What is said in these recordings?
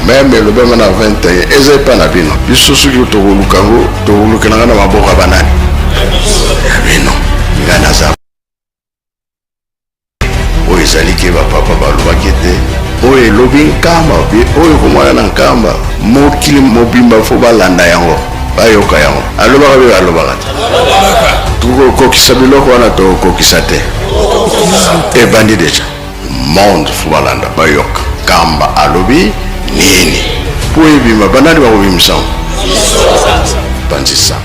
même le bema na 21 eza pas na bino biso soki tokolukango tokolukananga na maboka banani bino ngana za oyo ezali ke bapapa balobaki te oyo elobi nkamba oyo komwana na nkamba mokili mobimba fo balanda yango bayoka yango alobaka be alobaka te tokokokisa biloko wana tokokokisa te ebandi deja monde fo balanda bayoka kamba alobi nini po ebima banani bakobimisango bandisa.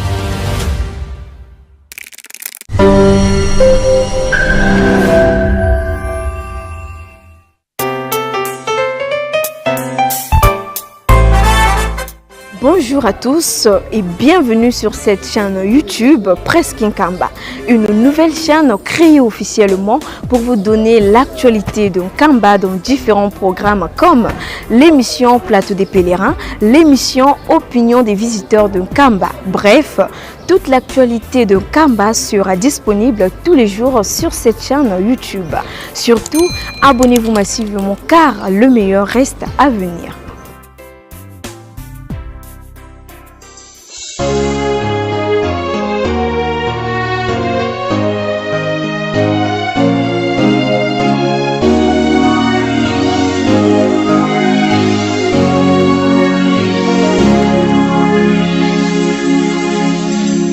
Bonjour à tous et bienvenue sur cette chaîne YouTube Presque Nkamba, une nouvelle chaîne créée officiellement pour vous donner l'actualité de Nkamba dans différents programmes comme l'émission Plateau des Pèlerins, l'émission Opinion des visiteurs de Nkamba. Bref, toute l'actualité de Nkamba sera disponible tous les jours sur cette chaîne YouTube. Surtout, abonnez-vous massivement car le meilleur reste à venir.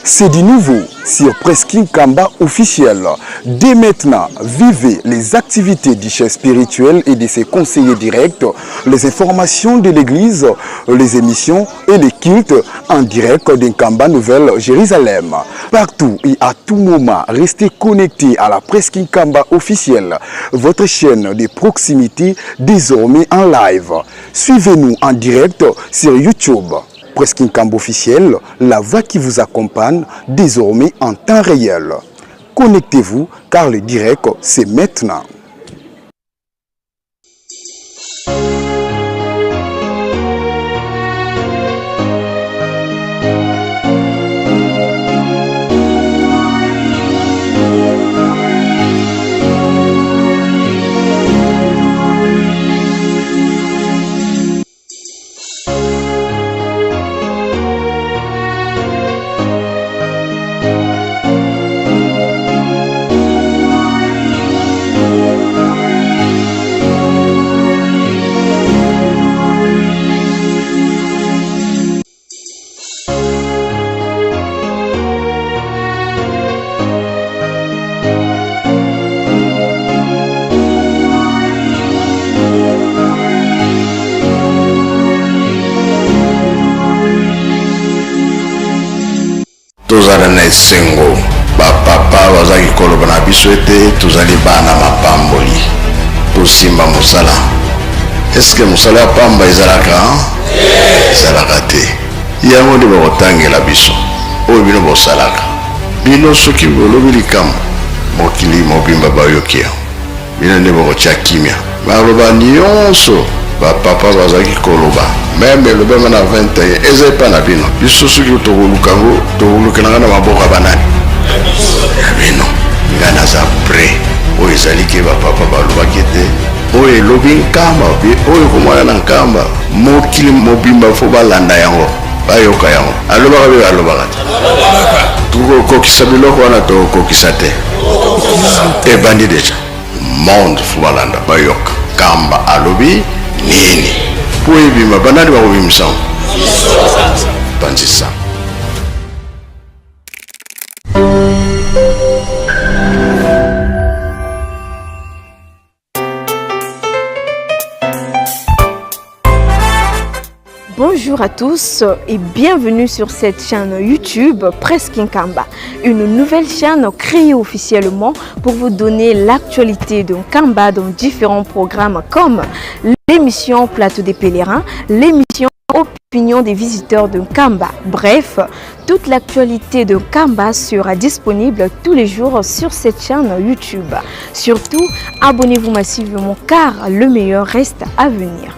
C'est du nouveau sur Presque Nkamba officiel. Dès maintenant, vivez les activités du chef spirituel et de ses conseillers directs, les informations de l'église, les émissions et les cultes en direct d'Nkamba Nouvelle Jérusalem. Partout et à tout moment, restez connectés à la Presque Nkamba officielle, votre chaîne de proximité désormais en live. Suivez-nous en direct sur YouTube. Presque Nkamba officiel, la voix qui vous accompagne désormais en temps réel. Connectez-vous car le direct c'est maintenant. Tozala na esengo bapapa bazaki koloba na biso ete tozali bana mapamboli tosimba mosala. Eske mosala ya pamba ezalaka ezalaka te yango nde bakotangela biso oyo bino bosalaka bino soki bolobi likambo mokili mobimba bayoki yango bino nde bakotya kimia baloba nyonso bapapa bazaki koloba même le bema na 21 eza pa na bino biso soki tokolukango tokolukananga na maboka banani bino ngana za pre oyo ezali ke bapapa balobaki te oyo elobi nkamba oyo komwana na nkamba mokili mobimba fo balanda yango bayoka yango alobaka be alobaka te tokokokisa biloko wana tokokokisa te ebandi deja monde fo balanda bayoka kamba alobi nini po ebima banani bakobimisango bandisa. Bonjour à tous et bienvenue sur cette chaîne YouTube Presque Nkamba, une nouvelle chaîne créée officiellement pour vous donner l'actualité de Nkamba dans différents programmes comme l'émission Plateau des Pèlerins, l'émission Opinion des visiteurs de Nkamba. Bref, toute l'actualité de Nkamba sera disponible tous les jours sur cette chaîne YouTube. Surtout, abonnez-vous massivement car le meilleur reste à venir.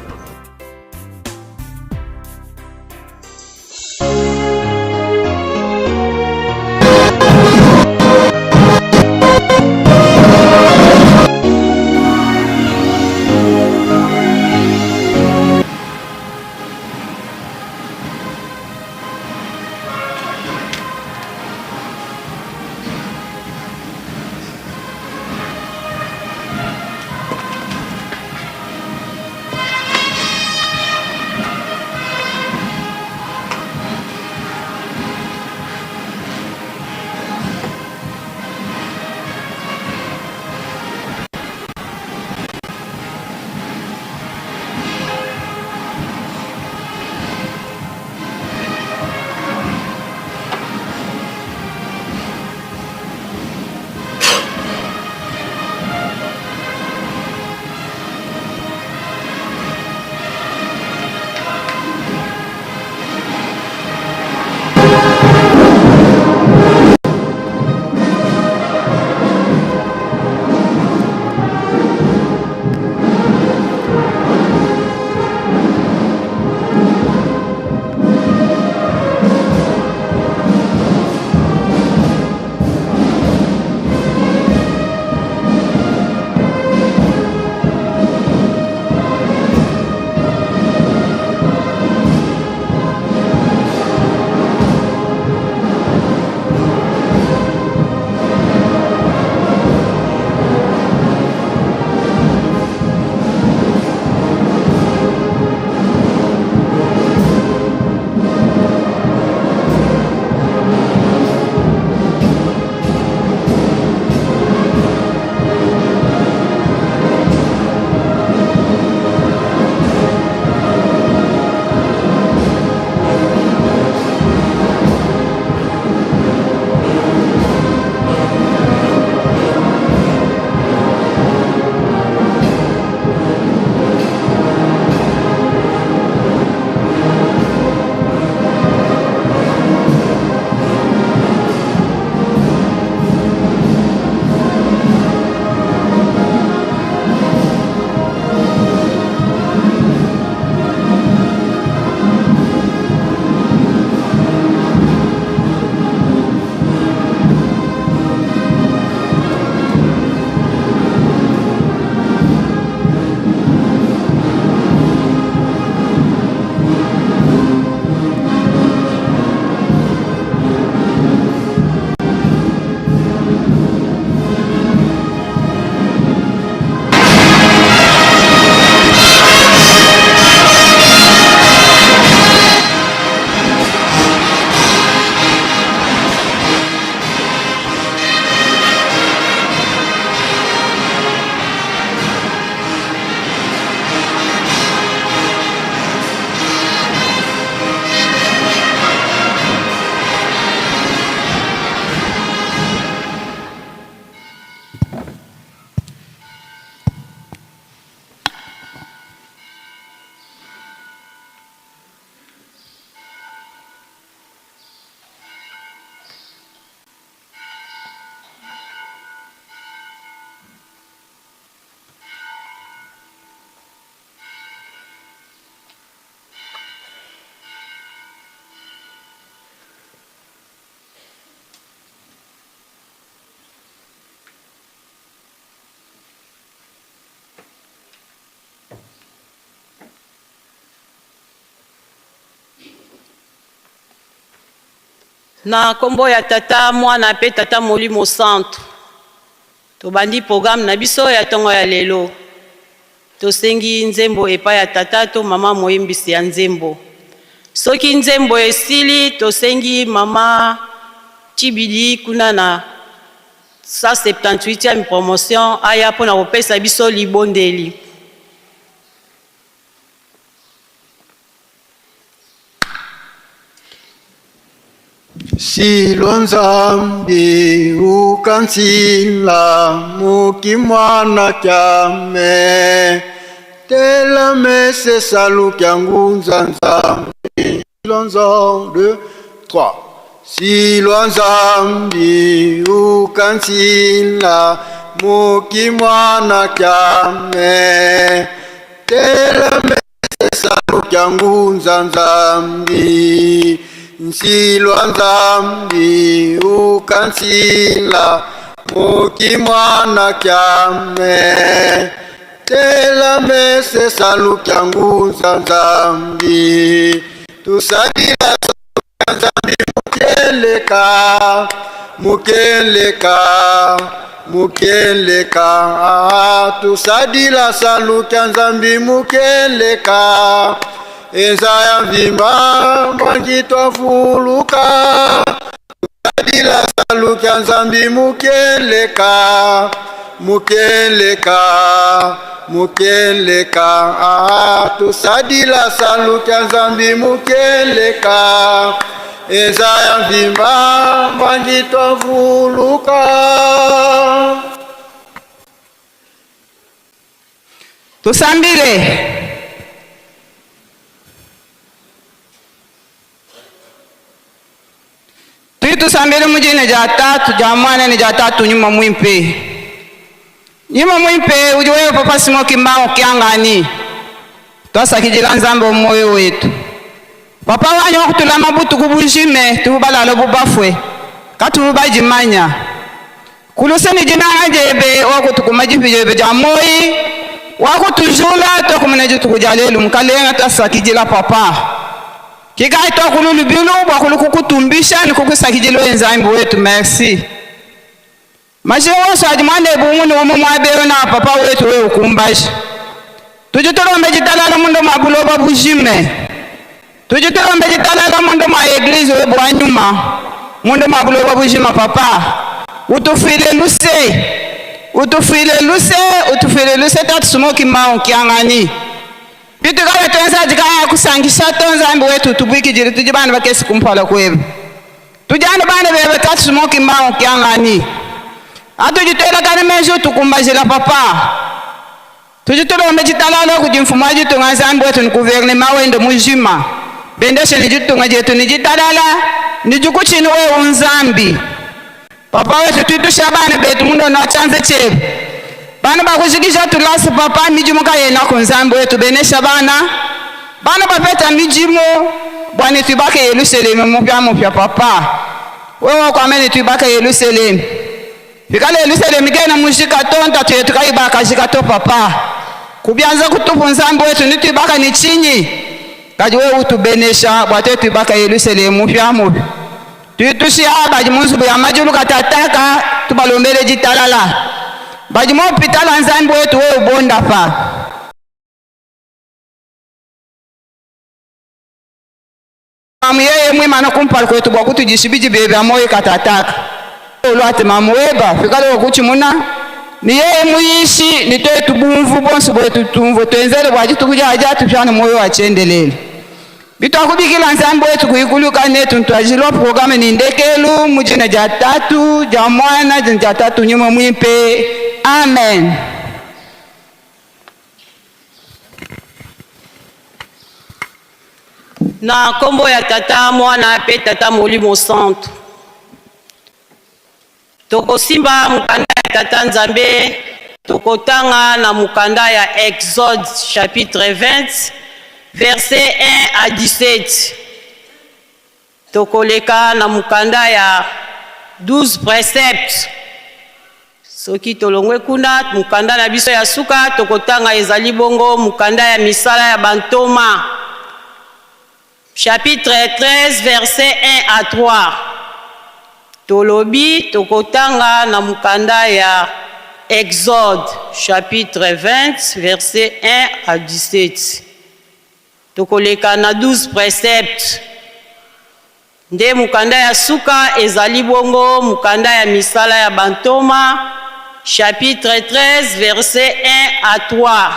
Na kombo ya tata mwana pe tata Molimo Centre. Tobandi programme na biso ya tongo ya lelo. Tosengi nzembo epa ya tata to mama moyimbisi ya nzembo. Soki nzembo esili tosengi mama Chibili kuna na 178e promotion aya pona kopesa biso libondeli. Silonzambi ukansila mukimwana kyame tela mese salu kyangu nzanzambi. Silonzo 2 3 Silonzambi ukansila mukimwana kyame tela mese salu kyangu nzanzambi. Nsilwa nzambi ukansila mukimwana kyame tela mese salu kyangu nzambi. Tusadila nzambi mukeleka mukeleka mukeleka. Tusadila salu kya nzambi mukeleka. Eza ya vimba mbangitwa fuluka. Tusadila salu kya nzambi mukeleka mukeleka mukeleka. Tusadila salu kya nzambi mukeleka. Eza ya vimba mbangitwa fuluka. Tusambile tusambile mujine ja tatu ja mwana ni ja tatu nyuma mwimpe. Nyuma mwimpe ujiwewe papa Simoki Mbao kiangani. Twasa kijila nzambo moyo wetu. Papa wanyo kutula mabutu kubujime tubala lobu bafwe. Katu mubaji manya. Kuluseni jina ajebe wako tukumajipi jebe ja moi. Wako tujula tokumeneju tukujalelu mkalenga twasa kijila papa. Kigai to kululu bilu bakulu kukutumbisha ni kukusakijilo enzambi wetu. Merci. Mashewo sajimane bumuni wamumwabero na papa wetu we ukumbashi. Tujitolombe jitalala mundo mabulo babujime. Tujitolombe jitalala mundo ma eglise we bwanyuma. Mundo mabulo babujima papa. Utufile luse. Utufile luse. Utufile luse tatu Simoki Mbao kiangani. Bitu kaya tuenza jikaya kusangisha tonzambi wetu tubwiki jiri tujibana bakesi kumpala kwebe. Tujana bana bebe tatu Simoki Mbao kiangani. Atujitela kane mejo tukumbajila papa. Tujitolo mbejitalalo kujimfumaji tungazambi wetu nikuverne mawendo mujima. Bendeshe nijitunga jetu nijitalala nijukuchini we unzambi. Papa wetu tuitusha bana betu mundo na chanze chebe. Bana bakuzikisha tulasi papa mijimu kayena kunzambi wetu benesha bana. Bana bapeta mijimu bwani tuibake Yerusalemu mupya papa. Wewe kwa meni tuibake Yerusalemu. Fikale Yerusalemu kena mujika tonta tuyetukaibaka jikato papa. Kubianza kutupu nzambi wetu nituibaka ni chini. Kaji wewe utubenesha bwate tuibaka Yerusalemu mupya. Tuitushia baji munzubu ya majulu katataka tubalombele jitalala. Bajimo pitala nzambi wetu we ubonda pa. Yeye mwema na kumpala kwetu kwa kutujishibiji bebe amoye katataka. Olwate mamuweba fikale wakuchi muna. Ni yeye muishi ni toe tubumvu bonsu bwetu tumvu. Tuenzele wajitu kuja ajatu piano moyo wachendelele. Bitu akubikila nzambi wetu kuikuluka netu ntuajilwa programe ni ndekelu mujina ja tatu ja mwana ja tatu nyuma mwimpe. Amen. Na kombo ya tata mwana pe tata Molimo Centre. Toko simba mukanda ya tata Nzambe. Toko tanga na mukanda ya Exode chapitre 20 verset 1 à 17. Toko leka na mukanda ya 12 préceptes. Soki tolongwe kuna mukanda na biso ya suka tokotanga ezali bongo mukanda ya misala ya bantoma chapitre 13 verset 1 à 3. tolobi tokotanga na mukanda ya Exode chapitre 20 verset 1 à 17. Tokoleka na 12 préceptes. Nde mukanda ya suka ezali bongo mukanda ya misala ya bantoma chapitre 13 verset 1 à 3.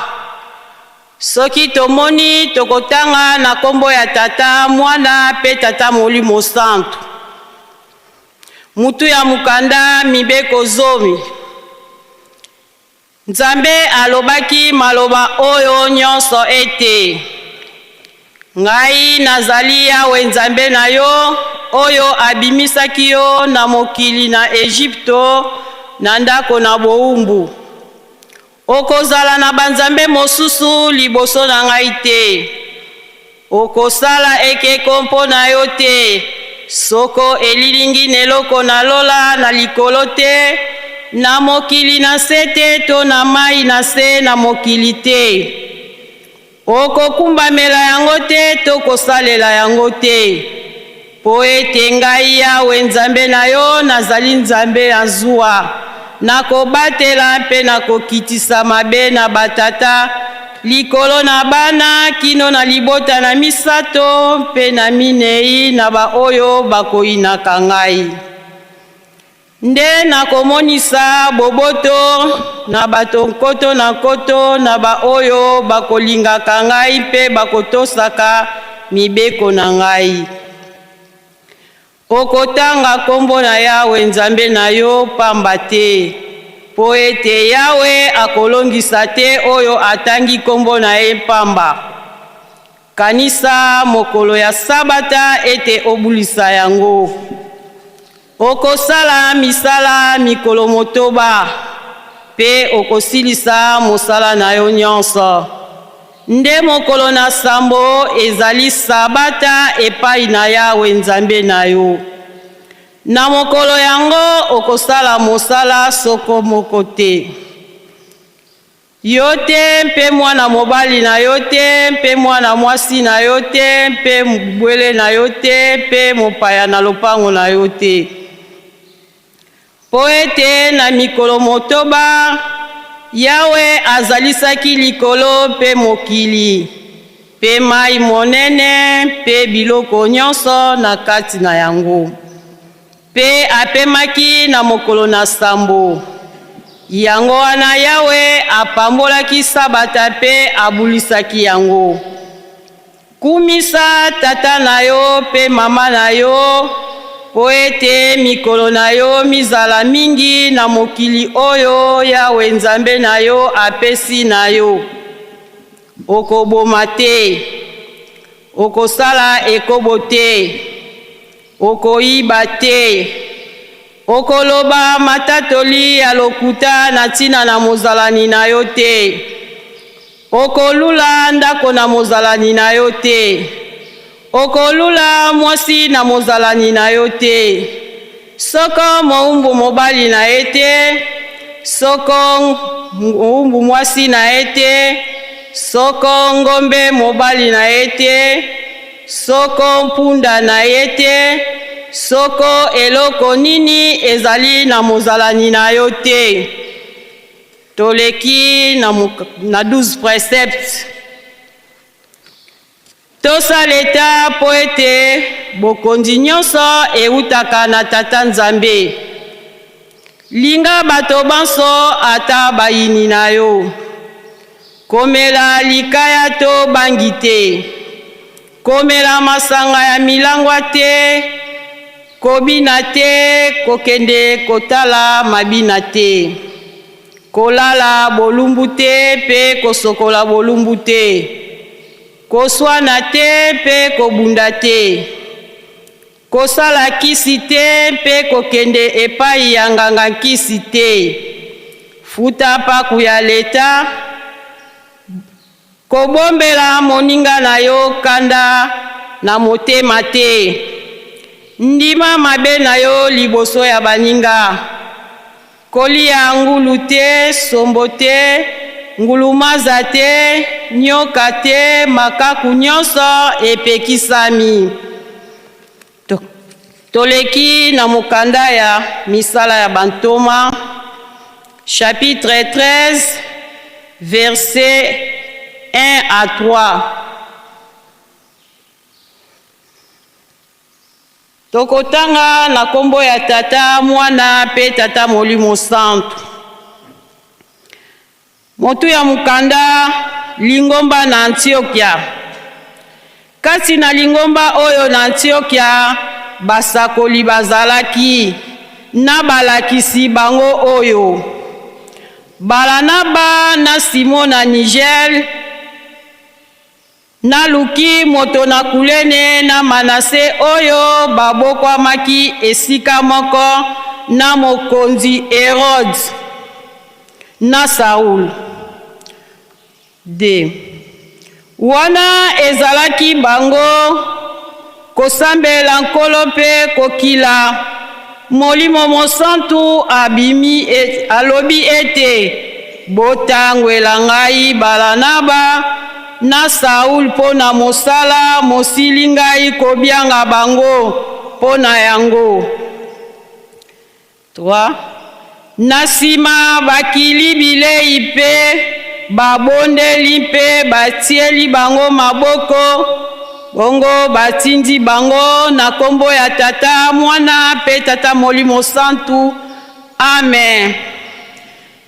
Soki tomoni tokotanga na kombo ya tata mwana pe tata molimo santo. Mutu ya mukanda mibeko zomi. Nzambe alobaki maloba oyo nyonso ete. Ngai nazali Yawe Nzambe na yo, oyo abimisaki yo na mokili na Egypto na ndako na boumbu. Okozala na banzambe mosusu liboso na ngai te. Okosala ekeko mpo na yo te. Soko elilingi neloko na lola na likolo te, na mokili na se te to na mai na se na mokili te. Okokumbamela yango te to kosalela yango te. Po ete ngai Yawe Nzambe na yo nazali Nzambe ya zuwa. Nakobatela mpe nakokitisa mabe na batata likolo na bana kino na libota na misato mpe na minei na ba oyo bakoyinaka ngai. Nde nakomonisa boboto na bato nkoto na nkoto na ba oyo bakolingaka ngai mpe bakotosaka mibeko na ngai. Okotanga kombo na Yawe Nzambe na yo pamba te. Po ete Yawe akolongisa te oyo atangi kombo na ye pamba. Kanisa mokolo ya sabata ete obulisa yango. Okosala misala mikolo motoba. Pe okosilisa mosala na yo nyonso. Nde mokolo na sambo ezali sabata epai na Yawe Nzambe na yo. Na mokolo yango okosala mosala soko moko te. Yo te mpe mwana mobali na yo te, mpe mwana mwasi na yo te, mpe mbwele na yo te, mpe mopaya na lopango na yo te. Po ete na mikolo motoba Yawe azalisaki likolo mpe mokili, mpe mai monene mpe biloko nyonso na kati na yango. Mpe apemaki na mokolo na sambo. Yango wana Yawe apambolaki sabata mpe abulisaki yango. Kumisa tata na yo mpe mama na yo, po ete mikolo na yo mizala mingi na mokili oyo Yawe Nzambe na yo apesi na yo. Okoboma te, okosala ekobo te, okoyiba te, okoloba matatoli ya lokuta na ntina na mozalani na yo te, okolula ndako na mozalani na yo te, okolula mwasi na mozalani na yo te, soko moumbu mobali na ye te, soko moumbu mwasi na ye te, soko ngombe mobali na ye te, soko mpunda na ye te, soko eloko nini ezali na mozalani na yo te. Toleki na 12 préceptes. Tosaleta po ete bokonzi nyonso eutaka na tata Nzambe. Linga bato banso ata bayini na yo. Komela likaya to bangi te. Komela masanga ya milangwa te. Kobina te, kokende kotala mabina te. Kolala bolumbu te pe kosokola bolumbu te. Koswana te pe kobunda te. Kosala kisi te pe kokende epai ya nganga kisi te. Futa paku ya leta. Kobombela moninga na yo kanda na motema te. Ndima mabe na yo liboso ya baninga. Kolia ngulu te, sombo te, ngulumaza te, nyoka te, makaku nyonso epekisami. Toleki na mukanda ya misala ya bantoma, chapitre 13, versets 1 à 3. Tokotanga na kombo ya Tata, Mwana pe Tata Molimo Santu. Motu ya mukanda lingomba na Antiokia. Kasi na lingomba oyo na Antiokia basakoli bazalaki na balakisi bango oyo: Balanaba na Simon na Nigel, na Luki moto na Kulene na Manase oyo babokwamaki esika moko na mokonzi Herode na Saul. Wana ezalaki bango kosambela nkolo mpe kokila, Molimo Mosantu abimi alobi ete botangwela ngai Balanaba na Saul mpo na mosala mosili ngai kobianga bango mpo na yango. 3. Na nsima bakili bilei mpe babondeli mpe batieli bango maboko, bongo batindi bango na kombo ya Tata, Mwana pe Tata Molimo Santu. Amen.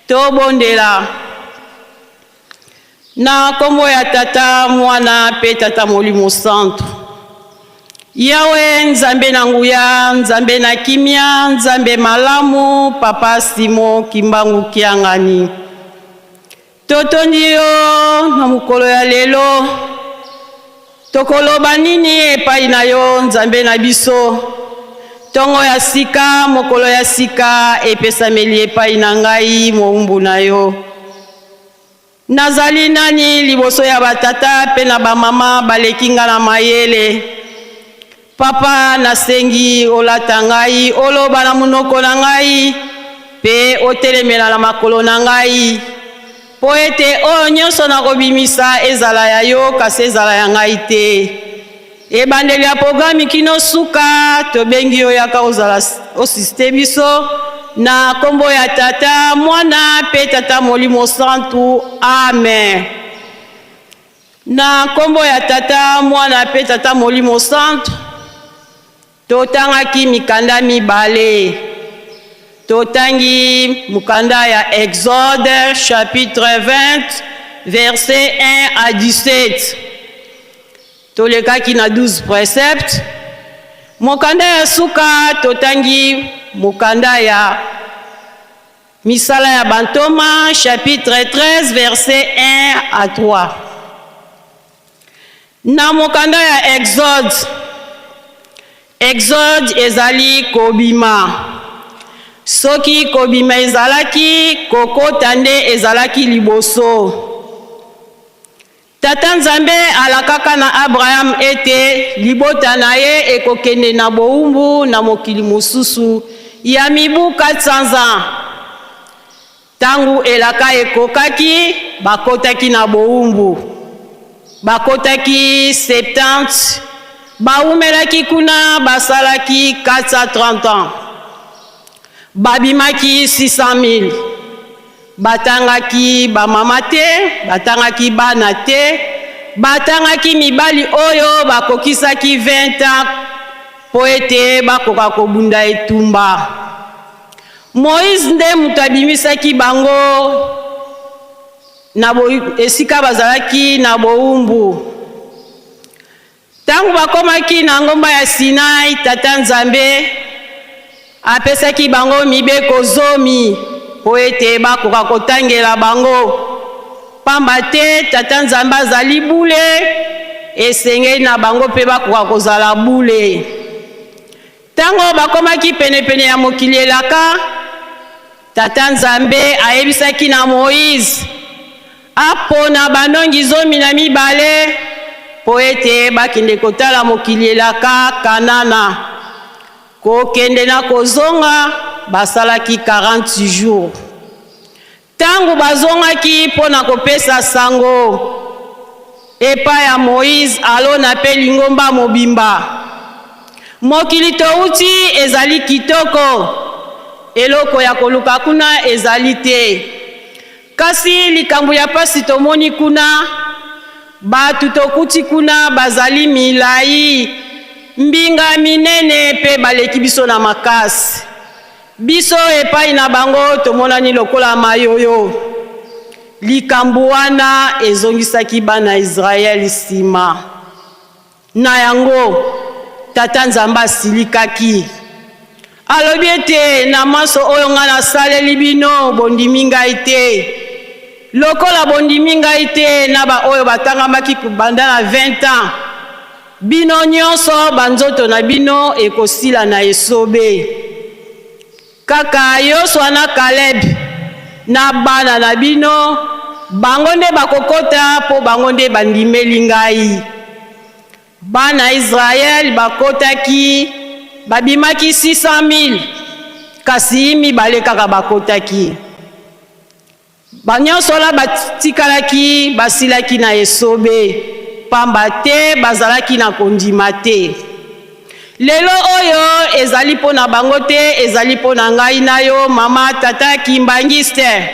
Tobondela. Na kombo ya Tata, Mwana pe Tata Molimo Santu. Yawe Nzambe na nguya, Nzambe na kimia, Nzambe malamu, Papa Simo Kimbangu Kiangani. Totondi yo na mukolo ya lelo, tokoloba nini epai na yo Nzambe na biso? Tongo ya sika, mokolo ya sika epesameli epai na ngai moumbu na yo. Nazali nani liboso ya batata pe na bamama balekinga na mayele? Papa nasengi olata ngai, oloba na munoko na ngai, pe otelemela na makolo na ngai, po ete oyo nyonso na kobimisa ezala ya yo kasi ezala ya ngai te. Ebandeli ya programi kino suka tobengi yo yaka ozala osiste biso na kombo ya Tata, Mwana pe Tata Molimo Santu. Amen. Na kombo ya Tata, Mwana pe Tata Molimo Santu totangaki mikanda mibale. Totangi mukanda ya Exode chapitre 20 verset 1 à 17. Tolekaki na 12 préceptes. Mukanda ya suka totangi mukanda ya misala ya bantoma chapitre 13 verset 1 à 3. Na mukanda ya Exode ezali kobima. Soki kobima ezalaki, kokota nde ezalaki liboso. Tata Nzambe alakaka na Abraham ete libota na ye ekokende na boumbu na mokili mosusu ya mibu 400 ans. Tangu elaka ekokaki, bakotaki na boumbu. Bakotaki 70, baumelaki kuna basalaki 430 ans. Babimaki 600 000. Batangaki bamama te, batangaki bana te, batangaki mibali oyo bakokisaki 20 ans po ete bakoka kobunda etumba. Moïse nde mutu abimisaki bango na esika bazalaki na boumbu. Tangu bakomaki na ngomba ya Sinai, Tata Nzambe apesaki bango mibeko 10 po ete bakoka kotangela bango. Pamba te Tata Nzambe azali bule, esengeli na bango pe bakoka kozala bule. Tango bakomaki penepene ya mokili elaka, Tata Nzambe ayebisaki na Moïse apona banongi 12 po ete bakende kotala mokili elaka Kanana. Kokende na kozonga basalaki 40 jours. Tangu bazongaki pona kopesa sango epa ya Moïse alona pe lingomba mobimba. mokili touti ezali kitoko eloko ya koluka kuna ezali te kasi likambo ya pasi tomoni kuna batu tokuti kuna bazali milai mbinga minene pe baleki biso na makasi biso epai na bango tomonani lokola mayoyo likambo wana ezongisaki bana Israeli sima na yango tata nzambe asilikaki alobi ete na maso oyo nga nasaleli bino bondimi ngai te lokola bondimi ngai te na ba oyo batangamaki kubanda na 20 ans bino nyonso banzoto na bino ekosila na esobe kaka Yosua na Caleb na bana na bino bango nde bakokota po bango nde bandimeli ngai bana Israel bakotaki babimaki 600,000 kasi mibale kaka bakotaki banyonso la batikalaki basilaki na esobe pamba te bazalaki na kondima te lelo oyo ezali po na bango te ezali po na ngai na yo mama tata Kimbangiste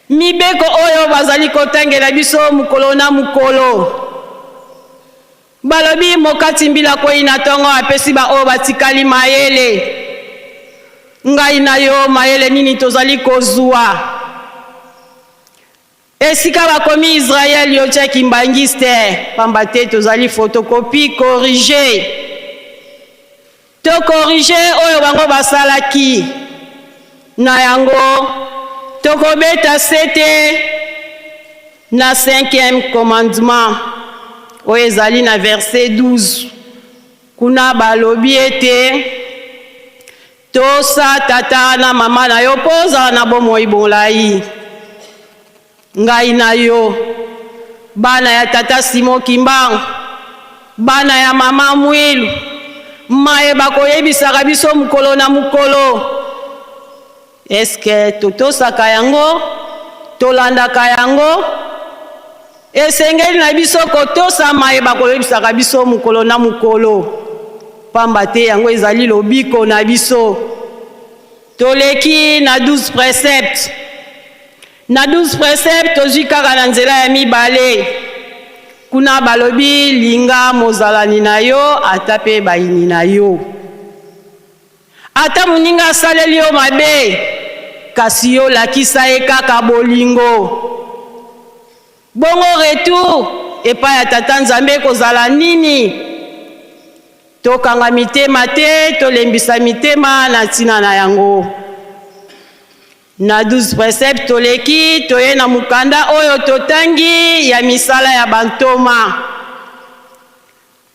mibeko oyo bazali kotangela biso mukolo na mukolo balobi mokati mbila kwei na tongo apesi ba oyo batikali mayele ngai na yo mayele nini tozali kozwa esika bakomi Israel yo tia Kimbangiste pamba te tozali photocopie corrigé to corrigé oyo bango basalaki na yango tokobeta sete na 5e commandement oyo ezali na verset 12 kuna balobi ete tosa tata na mama na yo poza na bomoi bolai ngai na yo bana ya tata Simon Kimbangu bana ya mama Mwilu maye bakoyebisaka biso mukolo na mukolo eske totosaka yango tolandaka yango esengeli na biso kotosa maye bakoyebisaka biso mukolo na mukolo pamba te yango ezali lobiko na biso toleki na 12 préceptes na 12 préceptes tozwi kaka na nzela ya mibale kuna balobi linga mozalani na yo ata pe bayini na yo ata moninga asaleli yo mabe kasi yo lakisa ye kaka bolingo bongo retour epai ya tata nzambe kozala nini tokanga mitema te tolembisa mitema na ntina na yango na 12 préceptes toleki toye na mukanda oyo totangi ya misala ya bantoma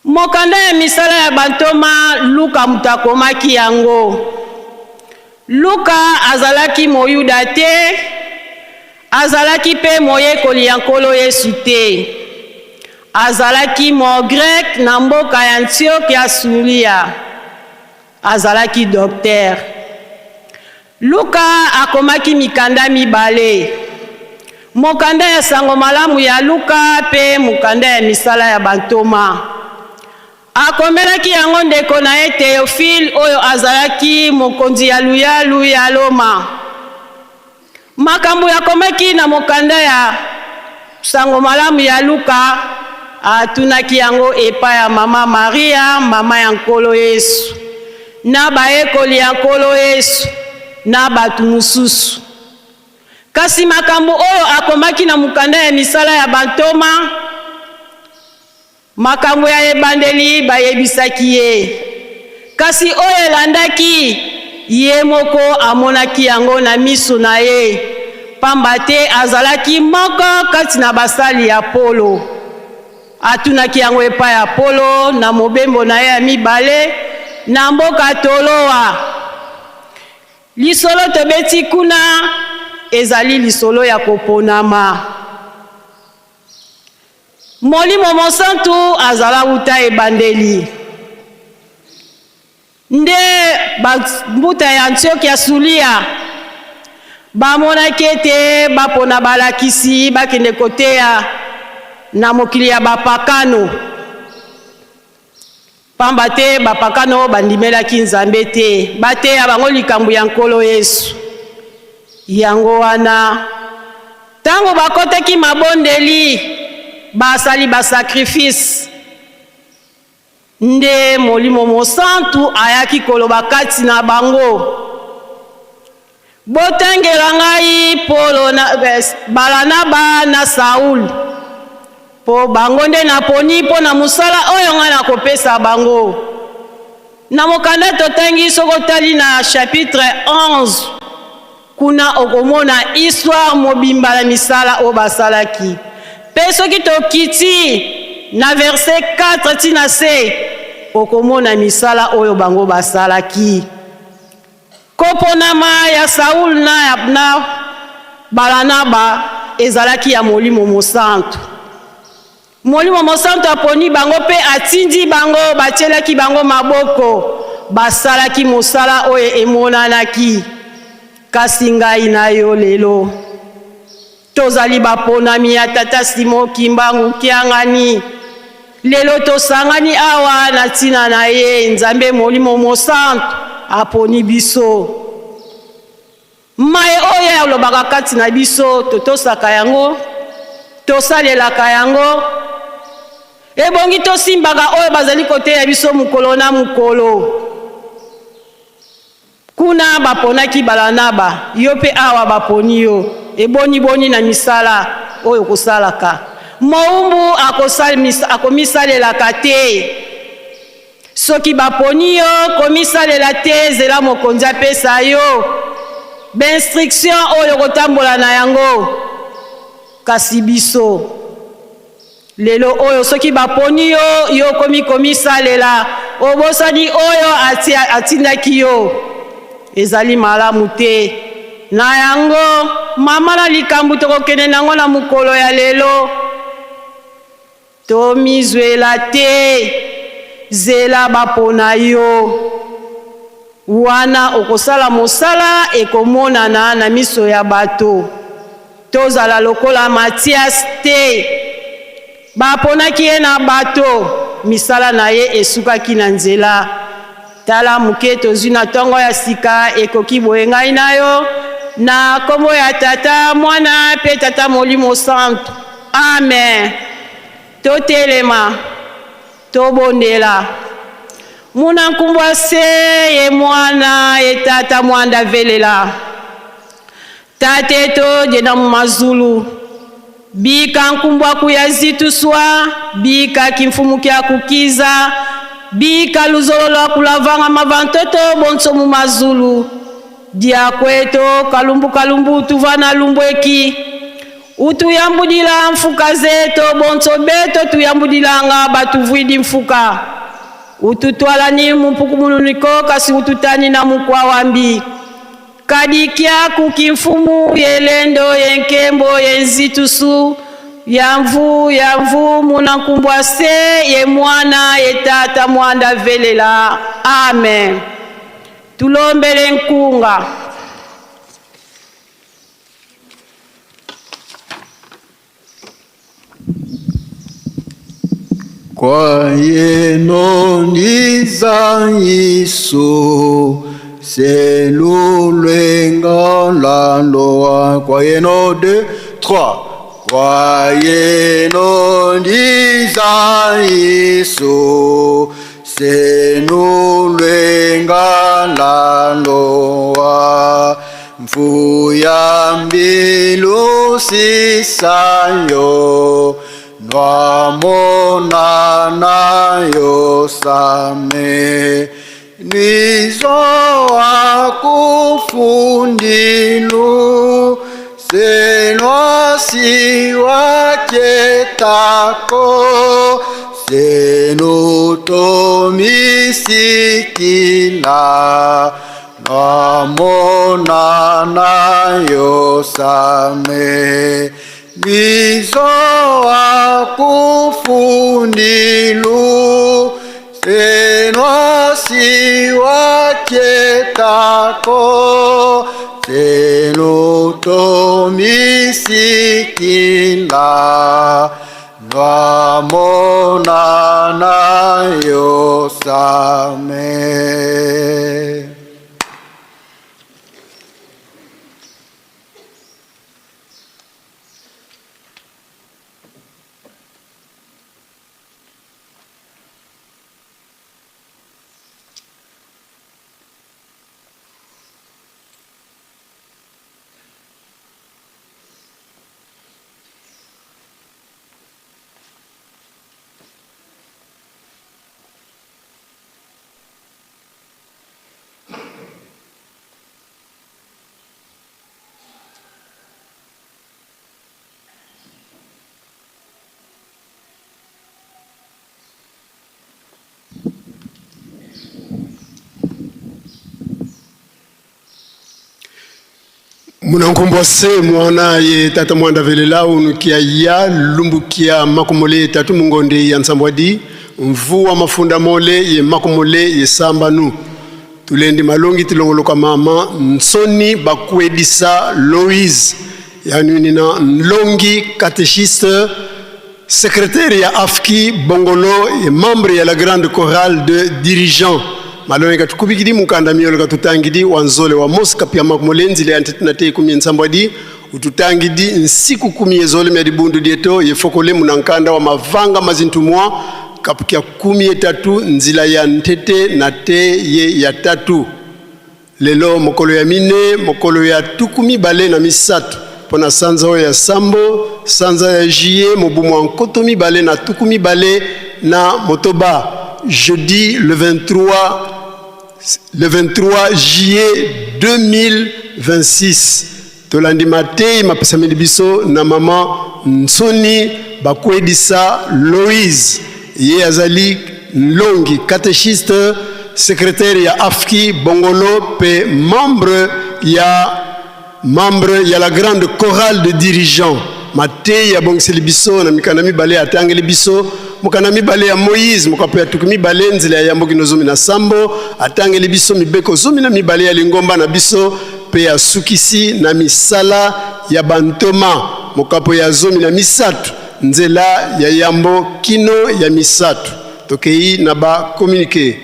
mokanda ya misala ya bantoma Luka mutakomaki yango Luka azalaki moyuda te azalaki pe moyekoli ya nkolo Yesu te azalaki mo grec na mboka ya Antioke ya Suria azalaki docteur Luka akomaki mikanda mibale mokanda ya sango malamu ya Luka pe mokanda ya misala ya bantoma akomelaki yango ndeko na ye Théophile oyo azalaki mokonzi ya luyalu ya Loma makambo yakomaki na mokanda ya sango malamu ya Luka atunaki yango epai ya mama Maria mama ya nkolo Yesu na bayekoli ya nkolo Yesu na batu mususu kasi makambo oyo akomaki na mukanda ya misala ya bantoma makambo ya ebandeli bayebisaki ye kasi oyo elandaki ye moko amonaki yango na miso na ye pamba te azalaki moko kati na basali ya Polo atunaki yango epai ya Polo na mobembo na ye ya mibale na mboka Toloa lisolo tobeti kuna ezali lisolo ya koponama molimo mosantu azala uta ebandeli nde mbuta ya Antioke ya Sulia bamonaki ete bapona balakisi bakende koteya na mokili ya bapakano pamba te bapakano bandimelaki nzambe te bateya bango likambo ya nkolo Yesu. Yango wana tango bakotaki mabondeli basali basakrifise nde Molimo Mosantu ayaki koloba kati na bango, botengela ngai Polo na Balanaba na Saul po bango nde naponi po na musala oyo ngai nakopesa bango. Na mokanda totangi sokotali na chapitre 11 kuna okomona histoire mobimba na misala o basalaki. Pe soki tokiti na verset 4 tina se okomona misala oyo bango basalaki. Koponama ya Saul na Balanaba ezalaki ya Molimo Mosantu. Molimo Mosantu aponi bango pe atindi bango batielaki bango maboko basalaki mosala oyo emonanaki. Kasi ngai na yo lelo tozali baponami ya Tata Simon Kimbangu Kiangani. Lelo tosangani awa na tina na ye Nzambe Molimo Mosantu aponi biso. Mai oyo alobaka kati na biso totosaka yango, tosalelaka yango, ebongi tosimbaka oyo bazali koteya biso mukolo na mukolo. Kuna baponaki Balanaba, yo pe awa baponi yo, eboni na misala oyo kosalaka. Moumbu akomisalelaka te. Soki baponi yo komisalela te zela mokonzi apesa yo instruction oyo kotambola na yango. Kasi biso lelo oyo soki baponi yo yo komisalela obosani oyo atindaki yo ezali malamu te. Na yango mama na likambu tokokende nango na mukolo ya lelo tomizwela te zela bapona yo wana okosala mosala ekomonana na miso ya bato. Tozala lokola Matias te baponaki ye na bato misala na ye esukaki na nzela. Tala muke tozwi na tongo ya sika ekoki boye ngai na yo na kombo ya Tata Mwana pe Tata Molimo Mosantu. Amen. Totelema tobondela muna nkumbwa se ye mwana ye Tata Mwanda velela tate to jena mazulu bika nkumbwa kuyazitu swa bika kimfumukia kukiza bika luzolo kulavanga mavantoto bonso mu mazulu dia kweto kalumbu tuvana lumbweki utuyambudila mfuka zeto bonso beto tuyambudilanga batuvwidi mfuka ututwalani mumpuku mununiko kasi ututani na mukwa wambi kadikia kukimfumu yelendo yenkembo yenzitusu yamvu munankumbwa se ye mwana ye Tata Mwanda velela. Amen. Tulombele nkunga. Kwa yeno ndiza Yesu selulwenga laloa kwa yeno 2 3 kwa yeno ndiza Yesu selulwenga laloa mfuya mbilu sisayo nwamona nayo same nizo akufundilu senwa siwaketako senutomisikila nwamona nayo same nizo akufundilu senwa siwaketako senutomisikila nwamona nayo yosame. Munankombose mwana ye tata mwanda velela unukia ya lumbukia makomole tatu mungonde ya nsambwadi mvua mafunda mole ye makomole ye sambanu tulendi malongi tilongoloka mama nsoni bakwedisa Loïse yani nina nlongi catéchiste secrétaire ya AFKI Bongolo et membre ya la grande chorale de dirigeants malongi katukubikidi mukanda miyolo katutangidi wanzole wa moska pia makumolenzi le antetinate kumye nsambwadi ututangidi nsiku kumye zole medibundu dieto yefokole munankanda wa mavanga mazintumwa kapukia 13 nzila ya ntete na te ye ya tatu lelo mokolo ya mine mokolo ya tukumi bale na misatu pona sanza ya sambo sanza ya jie mobumu ankotomi bale na tukumi bale na motoba jeudi le 23 juillet 2026 tolandi mate mapesameli biso na mama nsoni bakwedisa Loïse ye azali nlongi catéchiste secrétaire ya AFKI Bongolo pe membre ya la grande chorale de dirigeants mate ya bongiseli biso na mikanda mibale atangeli biso mukanda mibale ya Moïse mukapo ya tukumi bale nzela ya mbokino zomi na sambo atangeli biso mibeko zomi na mibale ya lingomba na biso pe ya sukisi na misala ya bantoma mukapo ya zomi na misatu nzela ya yambo kino ya misatu tokei na ba communiqué.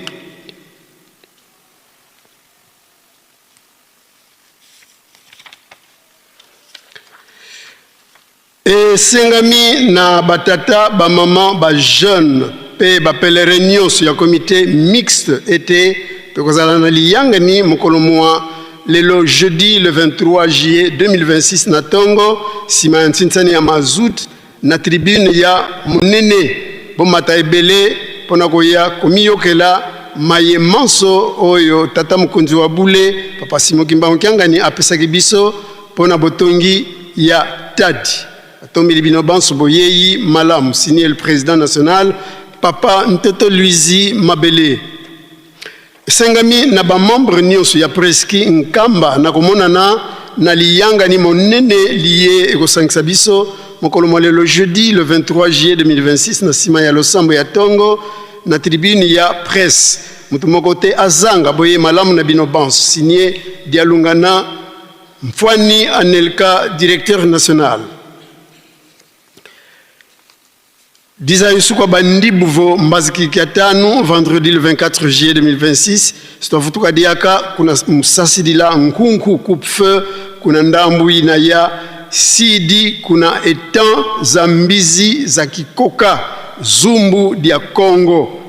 Et sengami na batata ba maman ba jeune pe ba pèlerin sur ya comité mixte était tokozala na liyangani mokolo mwa lelo jeudi le 23 juillet 2026 na tongo sima ya ntinsani ya mazout na tribune ya munene bomata ebele pona koya komiyokela maye manso oyo tata mukunzi wa bule papa Simokimba Nkiangani apesaki biso pona botongi ya tadi atombeli bino banso boyeyi malamu signé le président national papa Ntoto Luizi Mabele sengami na ba membre nyonso ya Preski Nkamba na komonana na liyangani monene lié ekosangisa biso mokolo mwa lelo jeudi le 23 juillet 2026 na sima ya losambo ya tongo na tribune ya presse mutu moko te azanga boye malamu na bino banso signé Dialungana Mfwani Anelka directeur national Diza Yusuko Bandi Bouvo Mbaziki Kiatanu vendredi le 24 juillet 2026 Stofutuka Diaka kuna msasidila nkunku coupe-feu kuna ndambui na ya sidi kuna etan zambizi za kikoka zumbu dia Kongo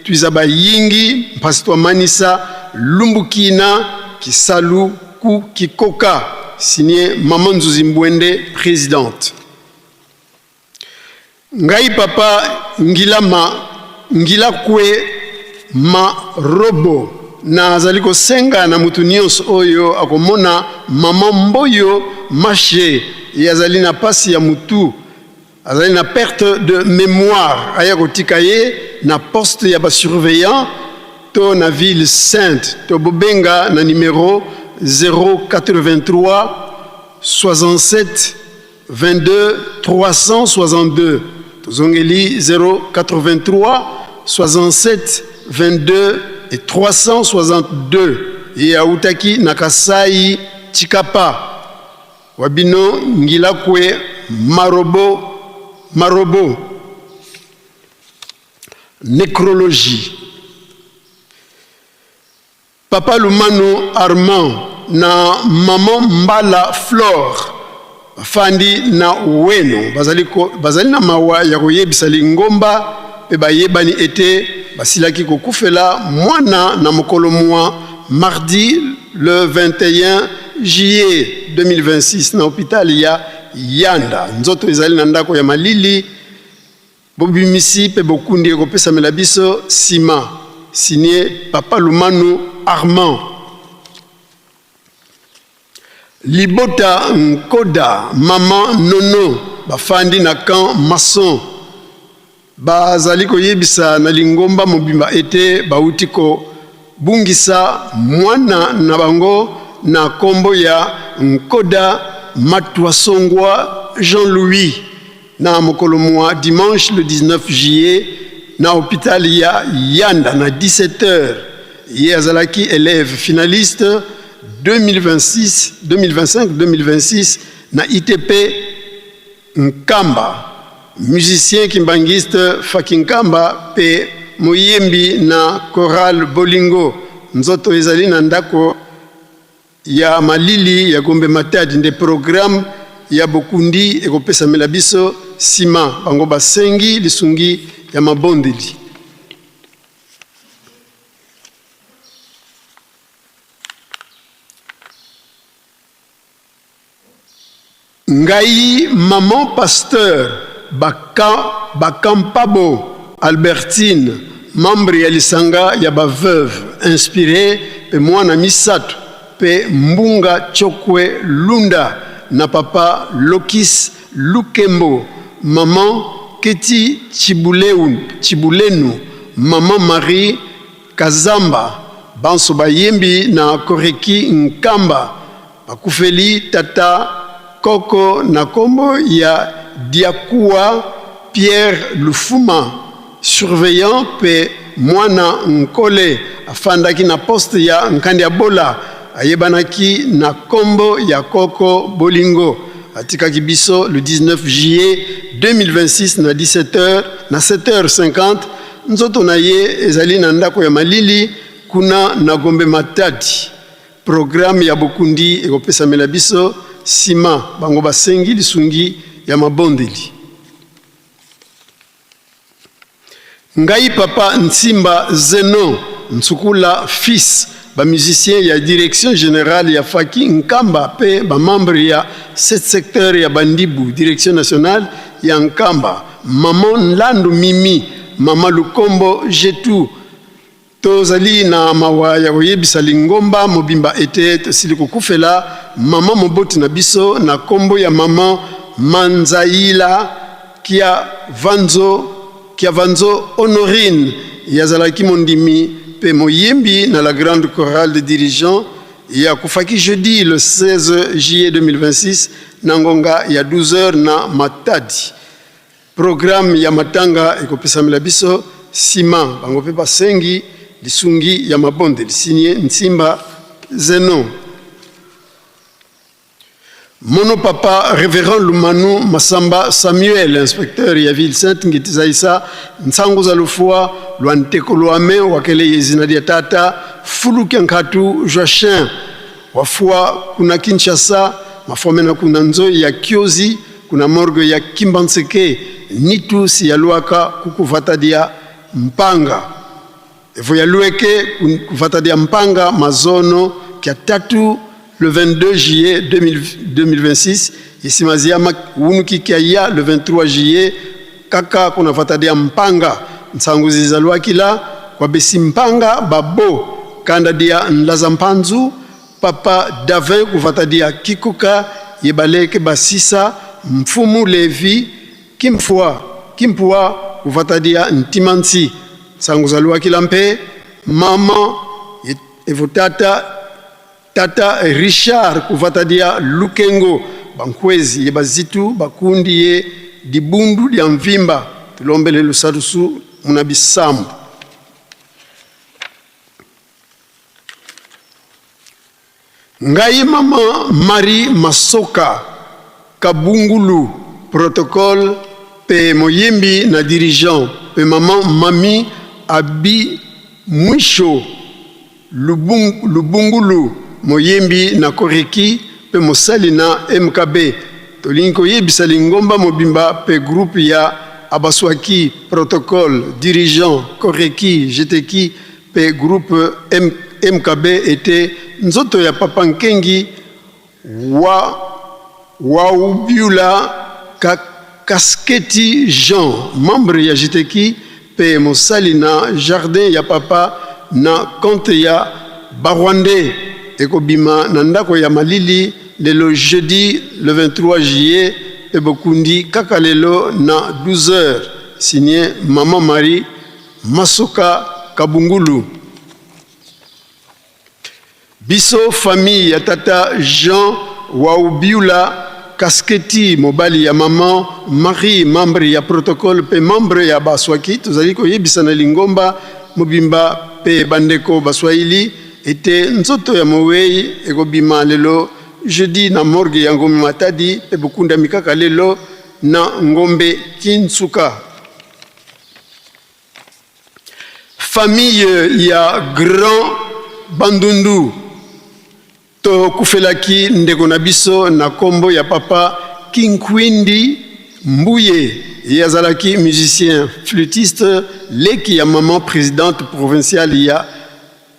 tuiza bayingi mpasitwa manisa lumbukina kisalu ku kikoka signé Maman Nzuzi Mbwende présidente ngai papa ngila kwe ma robo na azaliko senga na mutu nyonso oyo akomona mama mboyo mache yazali na pasi ya mutu azali na perte de mémoire aya kotika ye na poste ya basurveillant to na ville sainte to bobenga na numéro 083 67 22 362 Zongeli 083 67 22 et 362 et autaki nakasai chikapa wabino ngilakwe marobo nécrologie. Papa Lumanu Armand na maman Mbala Flore fandi na weno bazali na mawa ya koyebisa lingomba pe bayebani ete basilaki kokufela mwana na mokolo mwa mardi le 21 juillet 2026 na hôpital ya Yanda. Nzoto ezali na ndako ya malili bobimisi pe bokundi ekopesamela biso sima signé Papa Lumanu Armand. Libota Nkoda Maman Nono bafandi na camp maçon bazali koyebisa na lingomba mobimba ete bauti ko bungisa mwana na bango na kombo ya Nkoda Matwasongwa Jean-Louis na mokolo mwa dimanche le 19 juillet na hôpital ya Yanda na 17h. Ye azalaki élève finaliste 2025-2026 na ITP Nkamba, musicien kimbangiste Fakinkamba pe moyembi na choral Bolingo. Nzoto ezali na ndako ya malili ya Gombe Matadi nde programme ya bokundi ekopesamela biso sima bango basengi lisungi ya mabondeli. Ngai maman pasteur Bakampabo Albertine, membre ya lisanga ya ba veuve inspiré pe mwana misato pe mbunga chokwe Lunda na papa Lokis Lukembo, maman Keti Chibulenu, maman Marie Kazamba, banso bayembi na Koreki Nkamba, bakufeli tata Koko na kombo ya Diakua Pierre Lufuma, surveillant pe mwana Nkole afandaki na poste ya Nkandiabola ayebanaki na kombo ya Koko Bolingo atikaki biso le 19 juillet 2026 na 17h na 7h50 nzoto na ye ezali na ndako ya malili kuna na Gombe Matadi. Programme ya bokundi ekopesamela biso sima bango basengi lisungi ya mabondeli. Ngai papa Nsimba Zeno Nsukula fils ba musicien ya direction générale ya Faki Nkamba pe ba membre ya 7 secteur ya Bandibu direction nationale ya Nkamba, maman Nlandu Mimi, mama Lukombo Jetu. Tozali na mawa ya koyebisa lingomba mobimba ete tosili kokufela mama moboti na biso na kombo ya mama Manzaila Kia Vanzo Honorine yazalaki mondimi pe moyembi na la grande chorale de dirigeants ya kufaki jeudi le 16 juillet 2026 na ngonga ya 12h na Matadi. Programme ya matanga ekopesamela biso sima bango pe basengi lisungi ya mabonde signé Nsimba Zeno. Mono papa révérend Lumanu Masamba Samuel, inspecteur ya ville Sainte Ngitizaisa Nsango za lufua luanteko luame wakele yezina dia tata Fuluke Nkatu Joachin wafua kuna Kinshasa mafomena kuna Nzoi ya Kiozi kuna morgue ya Kimbanseke nitu si ya luaka kukufata dia Mpanga evo ya lueke kufata dia Mpanga mazono kia tatu le 22 juillet 2026, ici Maziama Wunuki Kiaya le 23 juillet, Kaka kuna fatadia Mpanga, Nsanguzi Zalwakila, Wabesi Mpanga, Babo, Kandadia Nlazampanzu, Papa Dave kufatadia Kikuka, Yebaleke Basisa, Mfumu Levi, Kimpua kufatadia Ntimansi, Nsanguzi Zalwakila mpe, Mama, Tata Richard kuvatadia Lukengo bankwezi ye bazitu bakundi ye dibundu dia mvimba tulombele lusadusu munabisambu. Ngai mama Marie Masoka Kabungulu protocole pe moyembi na dirigeant pe maman Mami Abi Mwisho Lubungulu moyembi na koreki pe mosali na MKB tolinko yebisa lingomba mobimba pe groupe ya Abaswaki protocole dirigeant koreki jeteki pe groupe MKB était nzoto ya papa Nkengi wa ubiula Kasketi Jean membre ya jeteki pe mosali na jardin ya papa na compte ya Barwande ekobima na ndako ya Malili lelo jeudi le 23 juillet pe bokundi kaka lelo na 12h signé maman Marie Masoka Kabungulu. Biso famille ya tata Jean Waubiula Kasketi mobali ya maman Marie membre ya protocole pe membre ya Baswaki tozali koyebisa na lingomba mobimba pe bandeko baswahili ete nzoto ya mowei ekobima lelo jeudi na morgue ya Ngombe Matadi pe bokunda mikaka lelo na Ngombe Kinsuka. Famille ya Grand Bandundu to kufelaki ndeko na biso na kombo ya papa Kinkwindi Mbuye yazalaki musicien flûtiste leki ya maman présidente provinciale ya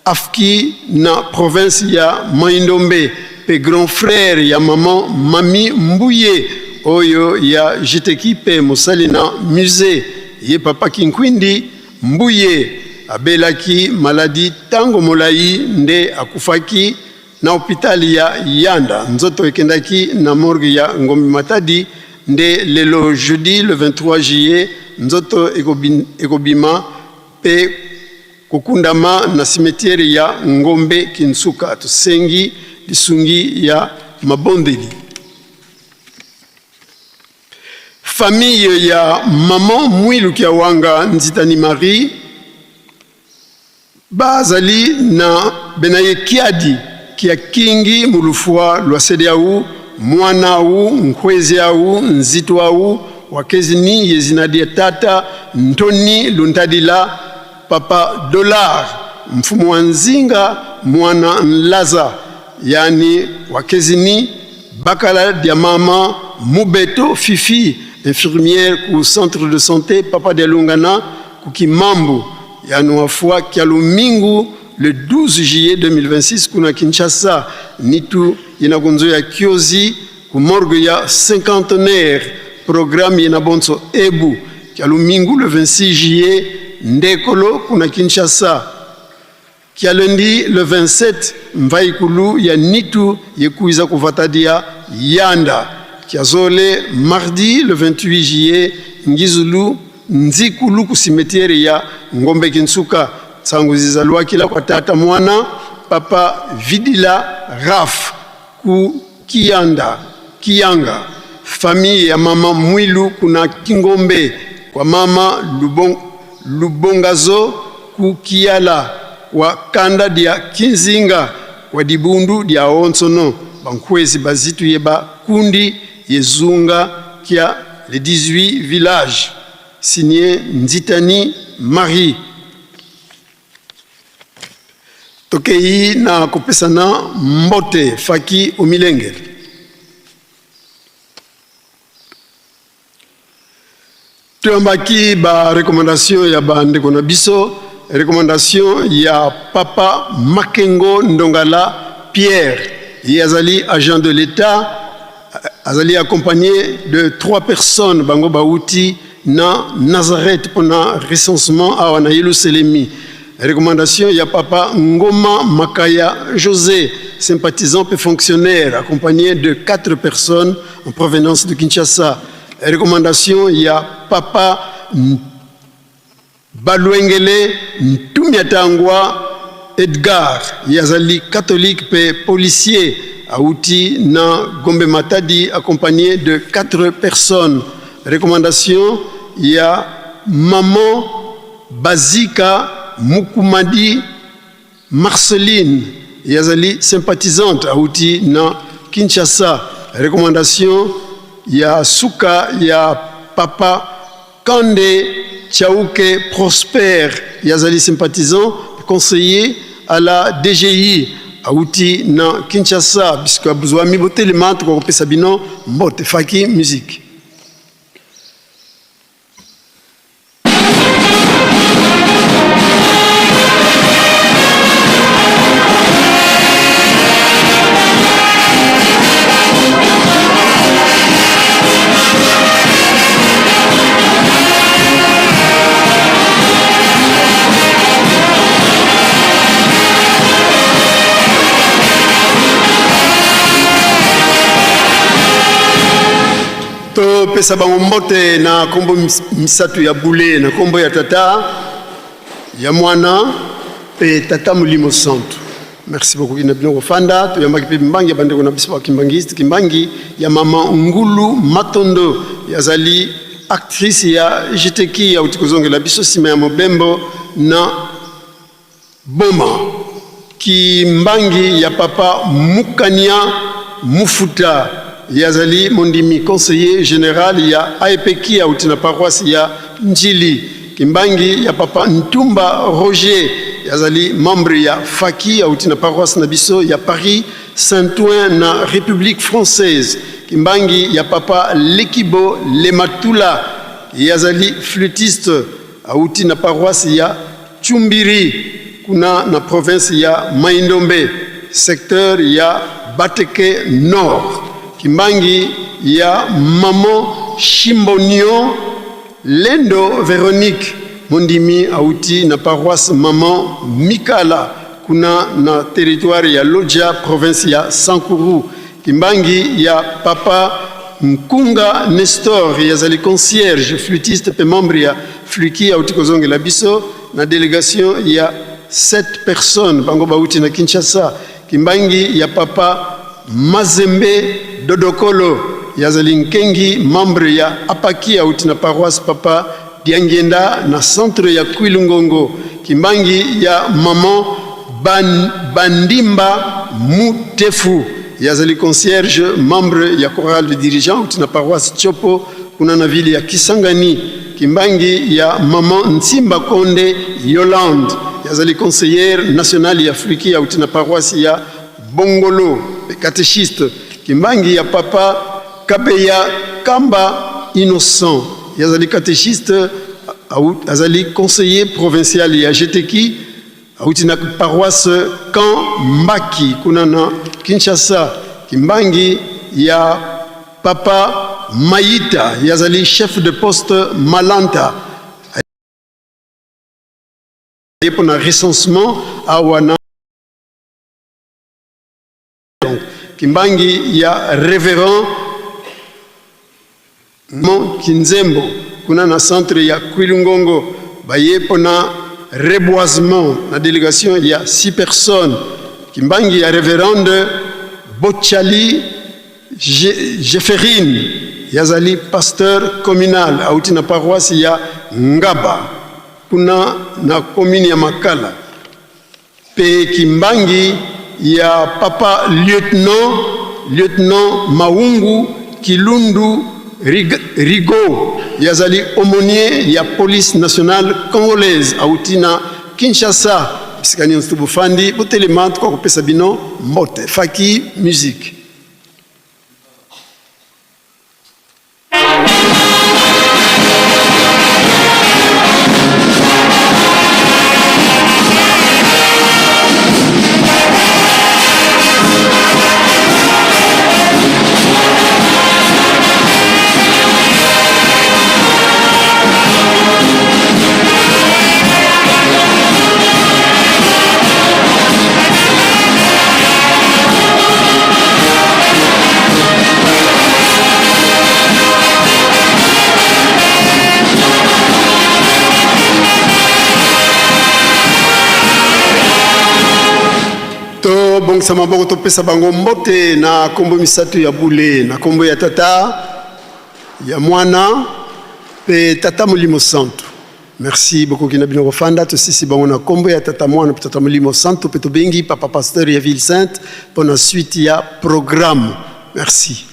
Afki na province ya Maindombe pe grand frère ya maman Mami Mbuye oyo ya jeteki pe mosali na musée ye papa Kinkwindi Mbuye abelaki maladi tango molai nde akufaki na hôpital ya Yanda nzoto ekendaki na morgue ya Ngombe Matadi nde lelo jeudi le 23 juillet nzoto ekobima pe kokundama na cimetière ya Ngombe Kinsuka tosengi lisungi ya mabondeli. Famille ya maman Mwilu Kiawanga Nzitani Marie bazali na benaye kiadi kia kingi mulufua lwa sedeau mwana au nkwezi au nzito au wakezini yezinadi tata Ntoni Luntadila papa Dollar mfumu wa Nzinga mwana Nlaza yani wakezini bakala dia mama Mubeto Fifi infirmière ku centre de santé papa de Lungana kukimambu yani wafua kialumingu le 12 juillet 2026 kuna Kinshasa nitu yinagonzo ya kiozi ku morgue ya cinquantenaire programme yinabonso ebu kialumingu le 26 juillet ndekolo kuna Kinshasa kia lundi le 27 mvaikulu ya nitu yekuiza kuvatadia Yanda kia zole mardi le 28 juillet ngizulu nzikulu ku cimetière ya Ngombe Kinsuka sanguziza lwakila kwa tata mwana papa Vidila Raf ku Kianga famille ya mama Mwilu kuna Kingombe kwa mama Lubongazo ku Kiala wa kanda dia Kinzinga wa dibundu dia onsono bankwezi bazitu yeba kundi yezunga kia les 18 villages signé Nzitani Marie. Tokei na kopesana mbote faki umilenge. Tuambaki ba recommandation ya ba ndeko na biso, recommandation ya papa Makengo Ndongala Pierre, yazali agent de l'État, azali accompagné de 3 personnes bango bauti na Nazareth pour un recensement à Wanaïlu Selemi. Recommandation, il y a papa Ngoma Makaya José, sympathisant et fonctionnaire, accompagné de 4 personnes en provenance de Kinshasa. Recommandation, il y a papa Baluengele Ntumiatangwa Edgar, Yazali catholique et policier, Aouti na Ngombe Matadi, accompagné de 4 personnes. Recommandation, il y a maman Bazika Mukumadi Marceline, Yazali sympathisante Aouti na Kinshasa. Recommandation, il y a Souka, il y a papa Kande Tchaouke Prosper yazali sympathisant conseiller à la DGI Aouti na Kinshasa bisque besoin mi boté les maths ko pesa bino mbote faki musique. Pesa bango mbote na kombo misatu ya bule na kombo ya tata ya mwana pe tata mulimo santu. Merci beaucoup kina bino kofanda to yamba kipi mbangi bande ko na biso kimbangiste kimbangi ya mama Ngulu Matondo yazali actrice ya JTK ya utikozonge la biso sima ya Mobembo na Boma kimbangi ya papa Mukania Mufuta yazali mondimi conseiller général ya AEPK ya utina paroisse ya Njili kimbangi ya papa Ntumba Roger yazali membre ya Faki ya utina paroisse na biso ya Paris Saint-Ouen na République française kimbangi ya papa Lekibo Lematula yazali flûtiste ya utina paroisse ya Chumbiri kuna na province ya Maindombe secteur ya Bateke Nord kimbangi ya Maman Chimbonio Lendo Véronique mondimi auti na paroisse Maman Mikala kuna na territoire ya Lodja province ya Sankuru kimbangi ya papa Nkunga Nestor yazali concierge flûtiste pe membre ya Fluki auti kozonge la biso na délégation ya 7 personnes bango bauti na Kinshasa kimbangi ya papa Mazembe Dodokolo yazali nkengi membre ya Apaki ya utina paroisse papa Diangenda na centre ya Kwilungongo kimbangi ya maman Bandimba Mutefu yazali concierge membre ya chorale de dirigeant utina paroisse Chopo kuna na ville ya Kisangani kimbangi ya maman Nsimba Konde Yolande yazali conseillère nationale ya Afrique ya utina paroisse ya Bongolo catéchiste kimbangi ya papa Kabeya Kamba Innocent yazali catéchiste azali conseiller provincial ya Jeteki autina paroisse Camp Mbaki kuna na Kinshasa kimbangi ya papa Maïta yazali chef de poste Malanta pour un recensement à wana kimbangi ya révérend Mon Kinzembo kuna na centre ya Kwilungongo baye pona reboisement na délégation il y a 6 personnes kimbangi ya révérende Bochali Jeferine yazali pasteur communal auti na paroisse ya Ngaba kuna na commune ya Makala pe kimbangi ya papa lieutenant Maungu Kilundu Rigo yazali aumônier ya police nationale congolaise autina Kinshasa bisikani nsubufandi botelemant kwa kupesa bino mbote faki musique. Donc ça m'a beaucoup pesa bango mbote na kombo misatu ya bule na kombo ya tata ya mwana pe tata mulimo santo. Merci beaucoup kina bino fanda to sisi bango na kombo ya tata mwana pe tata mulimo santo pe to bengi papa pasteur ya Ville Sainte pour la suite ya programme. Merci.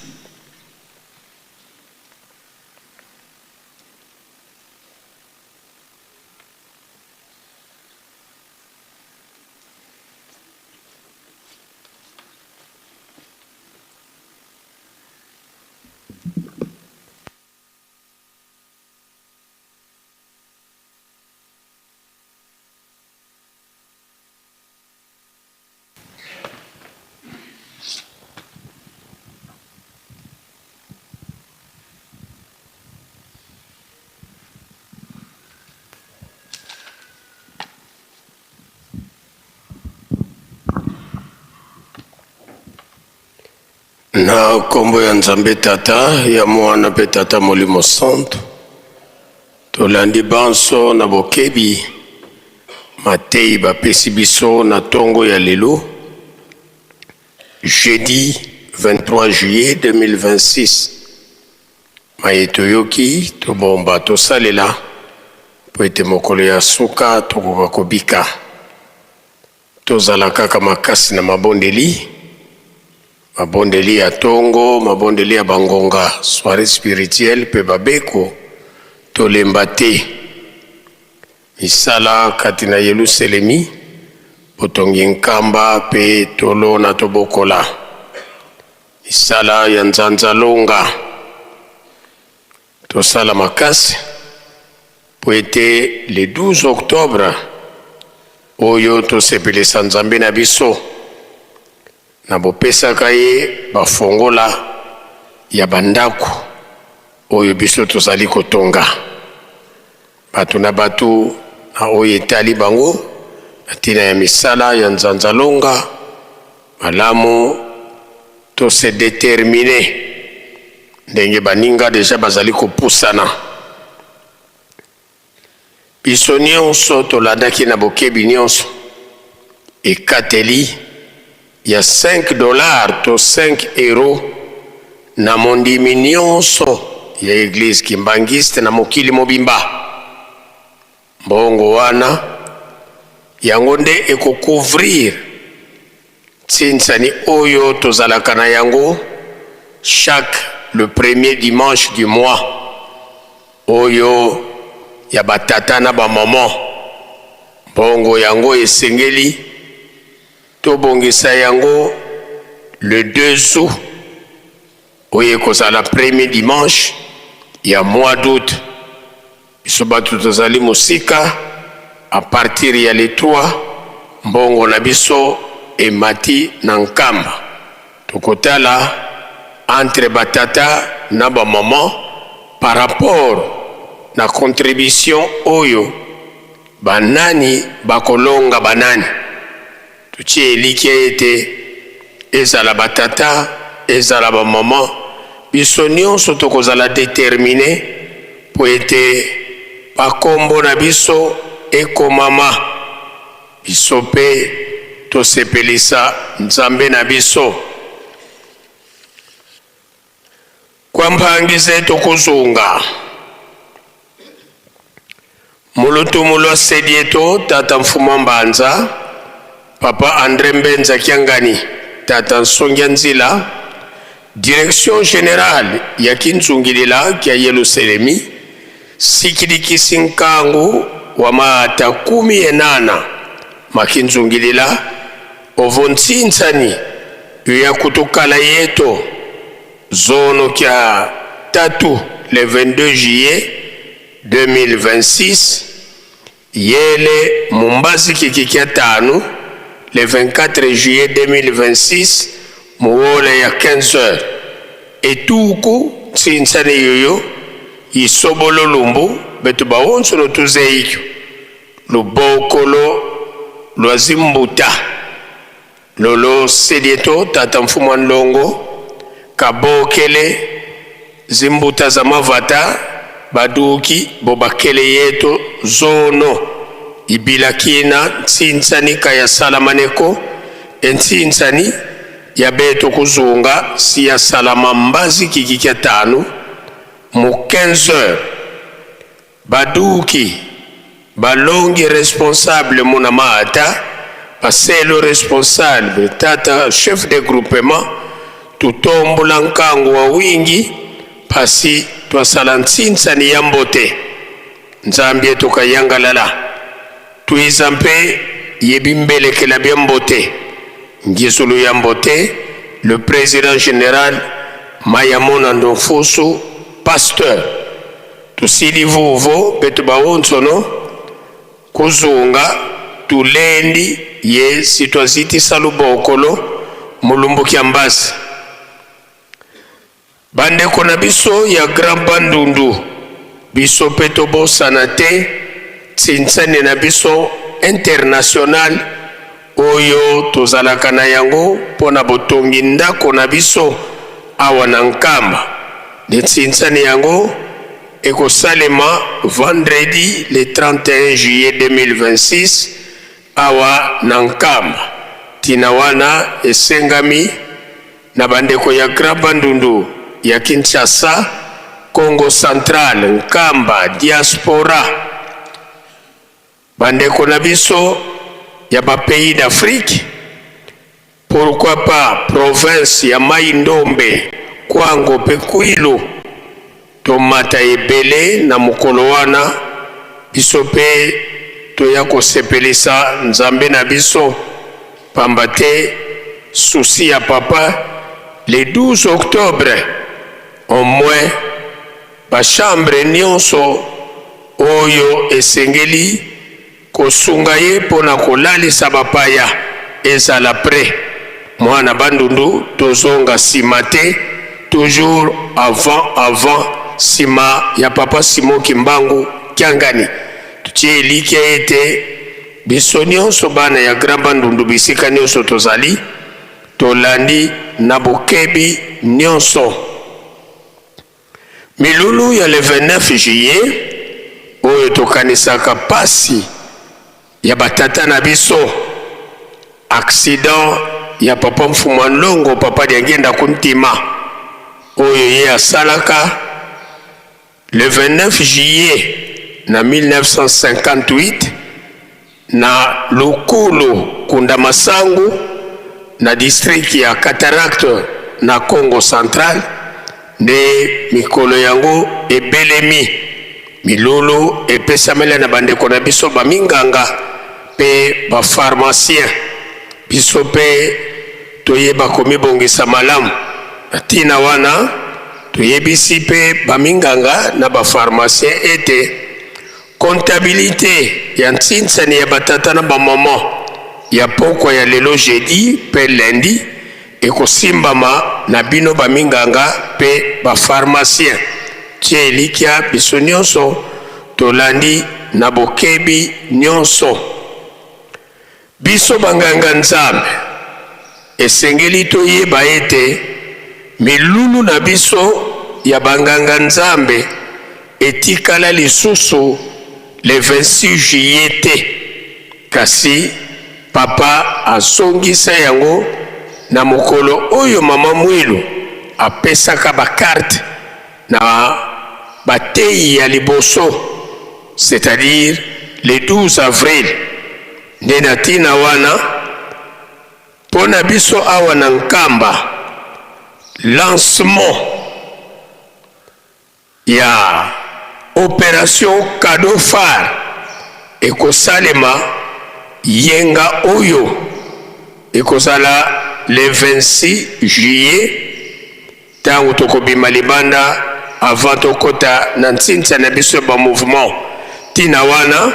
Na kombo ya Nzambe Tata ya Mwana pe Tata Molimo Santo tolandi banso na bokebi matei bapesi biso na tongo ya lelo jeudi 23 juillet 2026 maetoyoki tobomba tosalela po ete mokolo ya suka tokoka kobika tozala kaka makasi na mabondeli ya tongo, mabondeli ya bangonga, soirée spirituelle, pe babeko, tolemba te. Misala katina Yerusalemi, potongi nkamba pe tolo na tobokola. Misala ya nzanza longa, tosala makasi, po ete le 12 octobre, oyo tosepelisa Nzambe na biso, na bopesaka ye bafongola ya bandako oyo biso tozali kotonga batu na batu na oyo etali bango na tina ya misala ya nzanzalonga malamu to se déterminer ndenge baninga deja bazali kopusana biso nyonso tolandaki na bokebi nyonso ekateli ya $5 to 5 euros na mondimi nyonso ya eglise kimbangiste na mokili mobimba mbongo wana yango nde ekocouvrir tsinsani oyo tozalaka na yango chaque le premier dimanche du mois oyo ya batata na bamama mbongo yango esengeli tobongisa yango le 2 août oye kozala premier dimanche ya mois d'août biso bato tozali mosika a partir ya le 3 mbongo na biso emati na nkamba tokotala entre batata na bamama par rapport na contribution oyo banani bakolonga banani tutie elike ete ezala batata ezala bamama biso nyonso tokozala déterminé po ete bakombo na biso ekomama biso mpe tosepelisa Nzambe na biso kwa mpangize tokozonga mulutumulu asedieto tata mfuma mbanza Papa André Mbenza Kiangani, Tata Nsongia Nzila, Direction Générale ya Kinzungilila kia Yerusalemi, Sikidikisi Nkangu wa maata 18 makinzungilila, Ovontsinsani ya kutukala yeto, zono kia tatu le 22 juillet 2026, yele Mumbazi kikikia tanu, le 24 juillet 2026, muole ya 15h. Etuku, tsinsane yoyo, isobolo lumbu, betu bawonso no tuzeikyo. Lubokolo, lwazimbuta. Lolo sedieto, tata mfuma nlongo, kabokele, zimbuta za mavata, baduki, bobakele yeto, zono, ibilakina tsinsani kaya salamaneko entsinsani ya beto kuzunga si ya salama mbazi kikikia tanu mu 15h baduki balongi responsable muna maata paselo responsable tata chef de groupement tutombola nkangu wa wingi pasi twasala ntsinsani ya mbote Nzambe tokayangalala tuiza mpe yebimbelekela bya mbote ngisulu ya mbote le président général Mayamona Ndonfoso pasteur tusili vuvo betu bawonsono kuzunga tulendi ye sitwaziti salubokolo mulumbu kiambasi bandeko na biso ya Grand Bandundu biso peto bosana te tsinsane na biso international oyo tozalaka na yango pona botongi ndako na biso awa na nkamba ntintsani yango ekosalema vendredi le 31 juillet 2026 awa na nkamba. Tina wana esengami na bandeko ya Grand Bandundu ya Kinshasa, Congo Central, Nkamba, Diaspora, bandeko na biso ya ba pays d'Afrique, pourquoi pas province ya Mai Ndombe, Kwango pe Kwilu, tomata ebele na mokolo wana biso pe toya kosepelisa nzambe na biso pamba te souci ya papa le 12 octobre au moins ba chambre nyonso oyo esengeli kosunga ye pona kolalisa bapaya ezala pre mwana Bandundu tozonga sima te, toujours avant sima ya papa Simon Kimbangu Kiangani. Tutie like ete biso nyonso bana ya Grand Bandundu bisika nyonso tozali tolandi na bokebi nyonso. Milulu ya le 29 juillet oyo tokanisaka pasi ya batata na biso, accident ya papa Mfumwa Longo, papa Diangenda Kuntima oyo ye asalaka le 29 juillet na 1958 na Lukulu Kunda Masangu na district ya Cataracte na Congo Central. Nde mikolo yango ebelemi milulu epesamela na bandeko na biso baminganga pe ba pharmacien biso pe toyeba komibongisa malamu. Tina wana toyebisi pe baminganga na ba pharmacien ete comptabilité ya ntintsani ya batata na bamama ya pokwa ya lelo jeudi pe lundi ekosimbama na bino baminganga pe ba pharmacien. Tie likia biso nyonso tolandi na bokebi nyonso. Biso banganga nzambe esengeli toyeba ete milulu na biso ya banganga nzambe etikala lisusu le 26 juillet te, kasi papa asongisa yango na mokolo oyo mama Mwilu apesaka bakarte na bateyi ya liboso, c'est-à-dire le 12 avril. Nde na tina wana pona biso awa na nkamba lancement ya opération cadeau phare ekosalema yenga oyo ekosala le 26 juillet tango tokobima libanda avant tokota na ntsinza na biso ba mouvement. Tina wana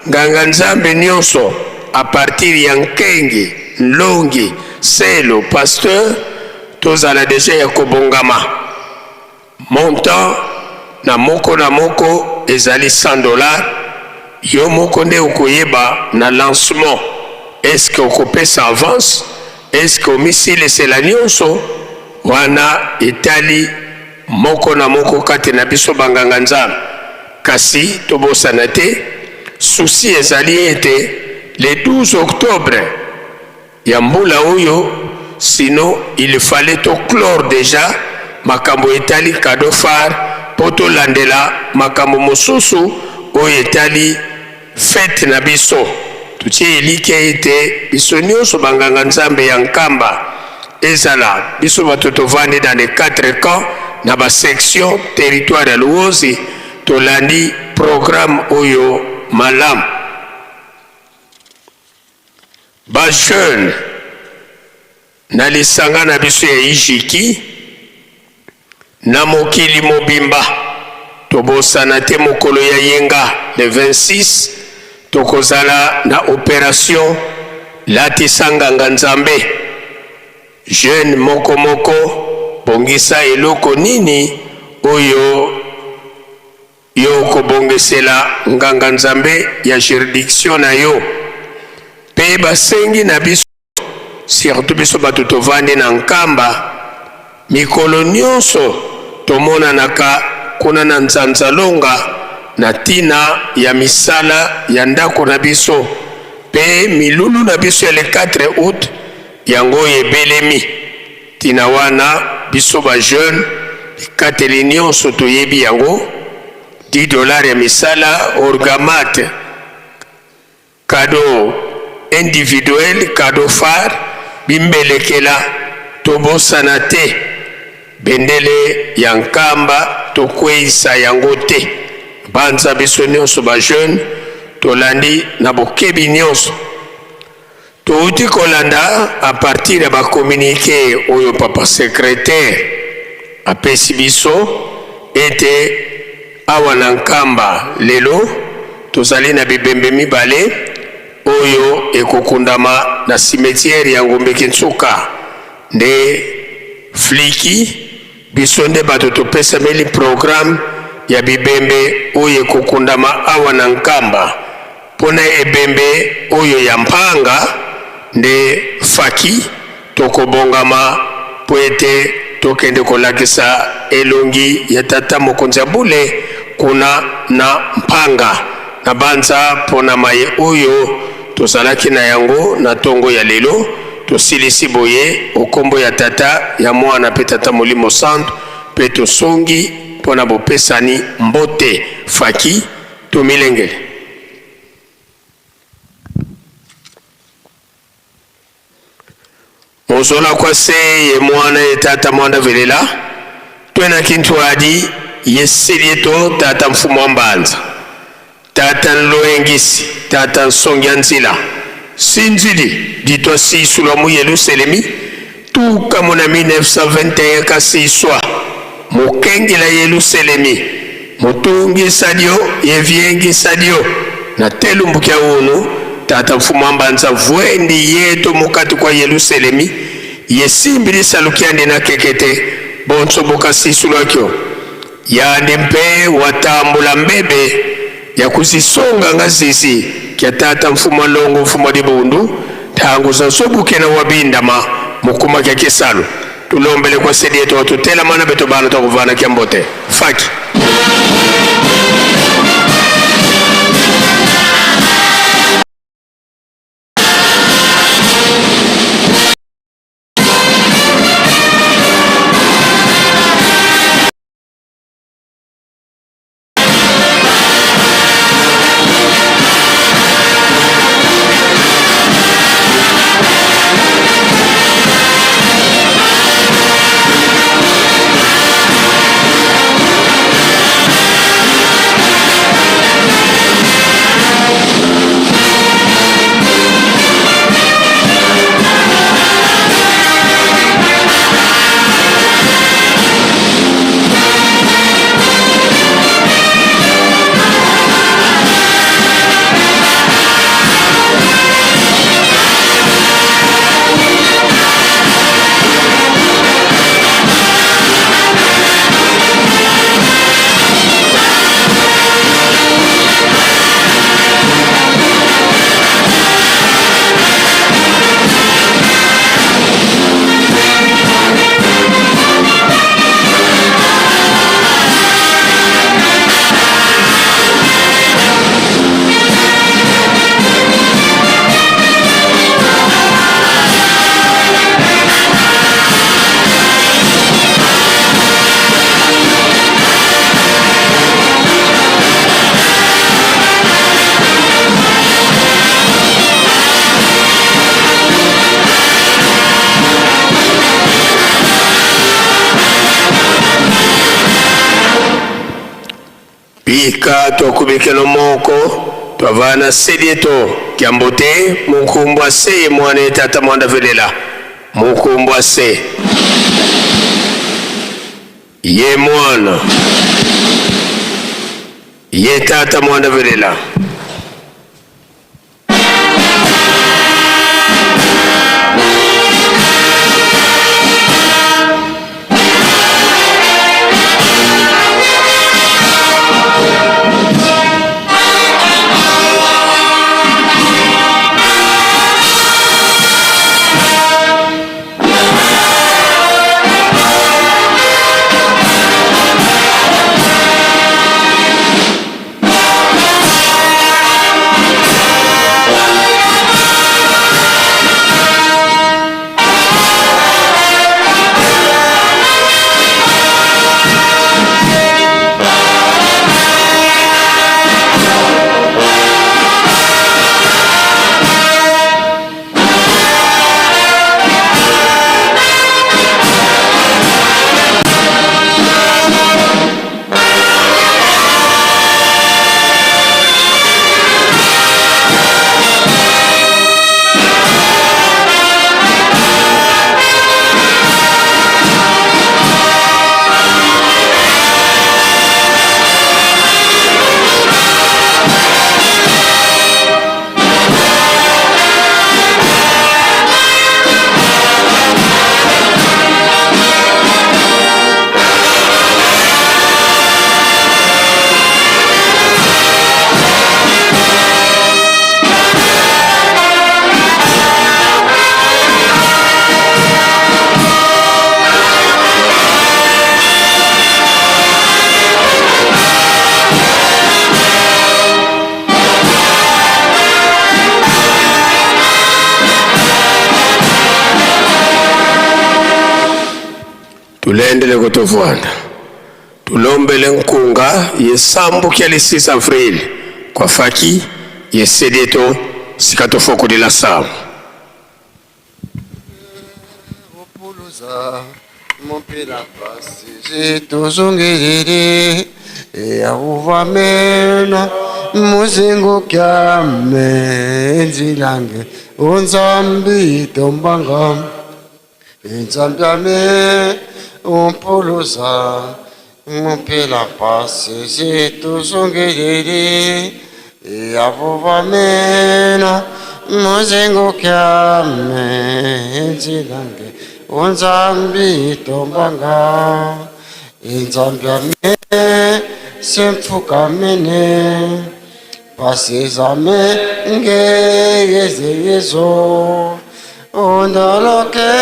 nganga nzambe nyonso a partir ya Nkenge, Nlongi, Selo, Pasteur tozala deja ya kobongama. Montant na moko ezali $100. Yo moko nde okoyeba na lancement. Est-ce que okopesa avance? Est-ce que omisile sela nyonso? Wana etali moko na moko kati na biso banganga nzambe. Kasi tobosana te, souci ezali ete le 12 octobre ya mbula oyo, sinon il fallait to clore déjà makambo etali cadeau phare poto landela makambo mosusu oyo etali fête na biso. Tutie elike ete biso nyonso banganga nzambe ya nkamba ezala biso bato tovandi dans les 4 camps na ba section territoire ya Luozi tolandi programme oyo malamu. Ba jeune na lisanga na biso ya Ijiki na mokili mobimba tobosana te mokolo ya yenga le 26 tokozala na opération latisanganga nzambe. Jeune moko bongisa eloko nini oyo yo kobongesela nganga nzambe ya juridiction na yo. Pe basengi na biso surtout biso bato tovandi na nkamba mikolo nyonso tomonanaka kuna na nzanzalonga na tina ya misala ya ndako na biso pe milulu na biso ya le 4 août yango ebelemi tina wana biso ba jeune ikateli nyonso toyebi yango $10 ya misala orgamate cadeau individuel cadeau phare bimbelekela tobosana te bendele ya nkamba tokweisa yango te banza biso nyonso ba jeune tolandi na bokebi nyonso touti kolanda a partir ya bakomunike oyo papa secrétaire apesi biso ete awa na nkamba lelo tozali na bibembe mibale oyo ekokundama na cimetière ya Ngombe Kintsuka nde fliki biso nde bato topesameli programme ya bibembe oyo ekokundama awa na nkamba pona ebembe oyo ya mpanga nde faki tokobongama po ete tokende kolakisa elongi ya tata mokonzi ya bule kuna na mpanga na banza pona maye oyo tozalaki na yango na tongo ya lelo tosilisi boye okombo ya tata ya mwana pe tata molimo santo pe tosongi pona bopesani mbote faki tomilengele. Mozola kwa se ye mwana ye tata mwanda velela twena kintu adi yesilieto tata mfumo wa mbanza tata nloengisi tata nsongya nzila sinzili ditwa sisulwa mu Yerusalemi tuka muna 1921 kasiswa mukengela Yerusalemi mutungisa dio yevyengisa dio na telumbukia unu tata mfumo wa mbanza vwendi yeto mukati kwa Yerusalemi yesimbili salukiandi na kekete bonso boka sisulwa kyo yandi mpe watambula mbebe ya kuzisonga ngazisi kia tata mfumo longo mfumo dibundu tangu za sobuke na wabindama mukuma kia kisalu tulombele kwa sedi yetu watutela mana beto bano takuvana kia mbote faki Bika tokubikelo moko twavana sedieto kiambote mukumbwa se mwane tata mwanda velela mukumbwa se ye mwana ye tata mwanda velela tulendele kutovanda tulombele nkunga yesambu kia le 6 avril kwa faki yesedeto sikatofoko de la samu Mompela pasi tuzungiriri Yauvamena muzingu kyame Nzilange unzambi tombanga Nzambiame umpuluza Mompela pasi tuzungiriri Yauvamena muzingu kyame Nzilange unzambi tombanga Nzambiame semfukamene pasizame ngeyezeyezo ondoloke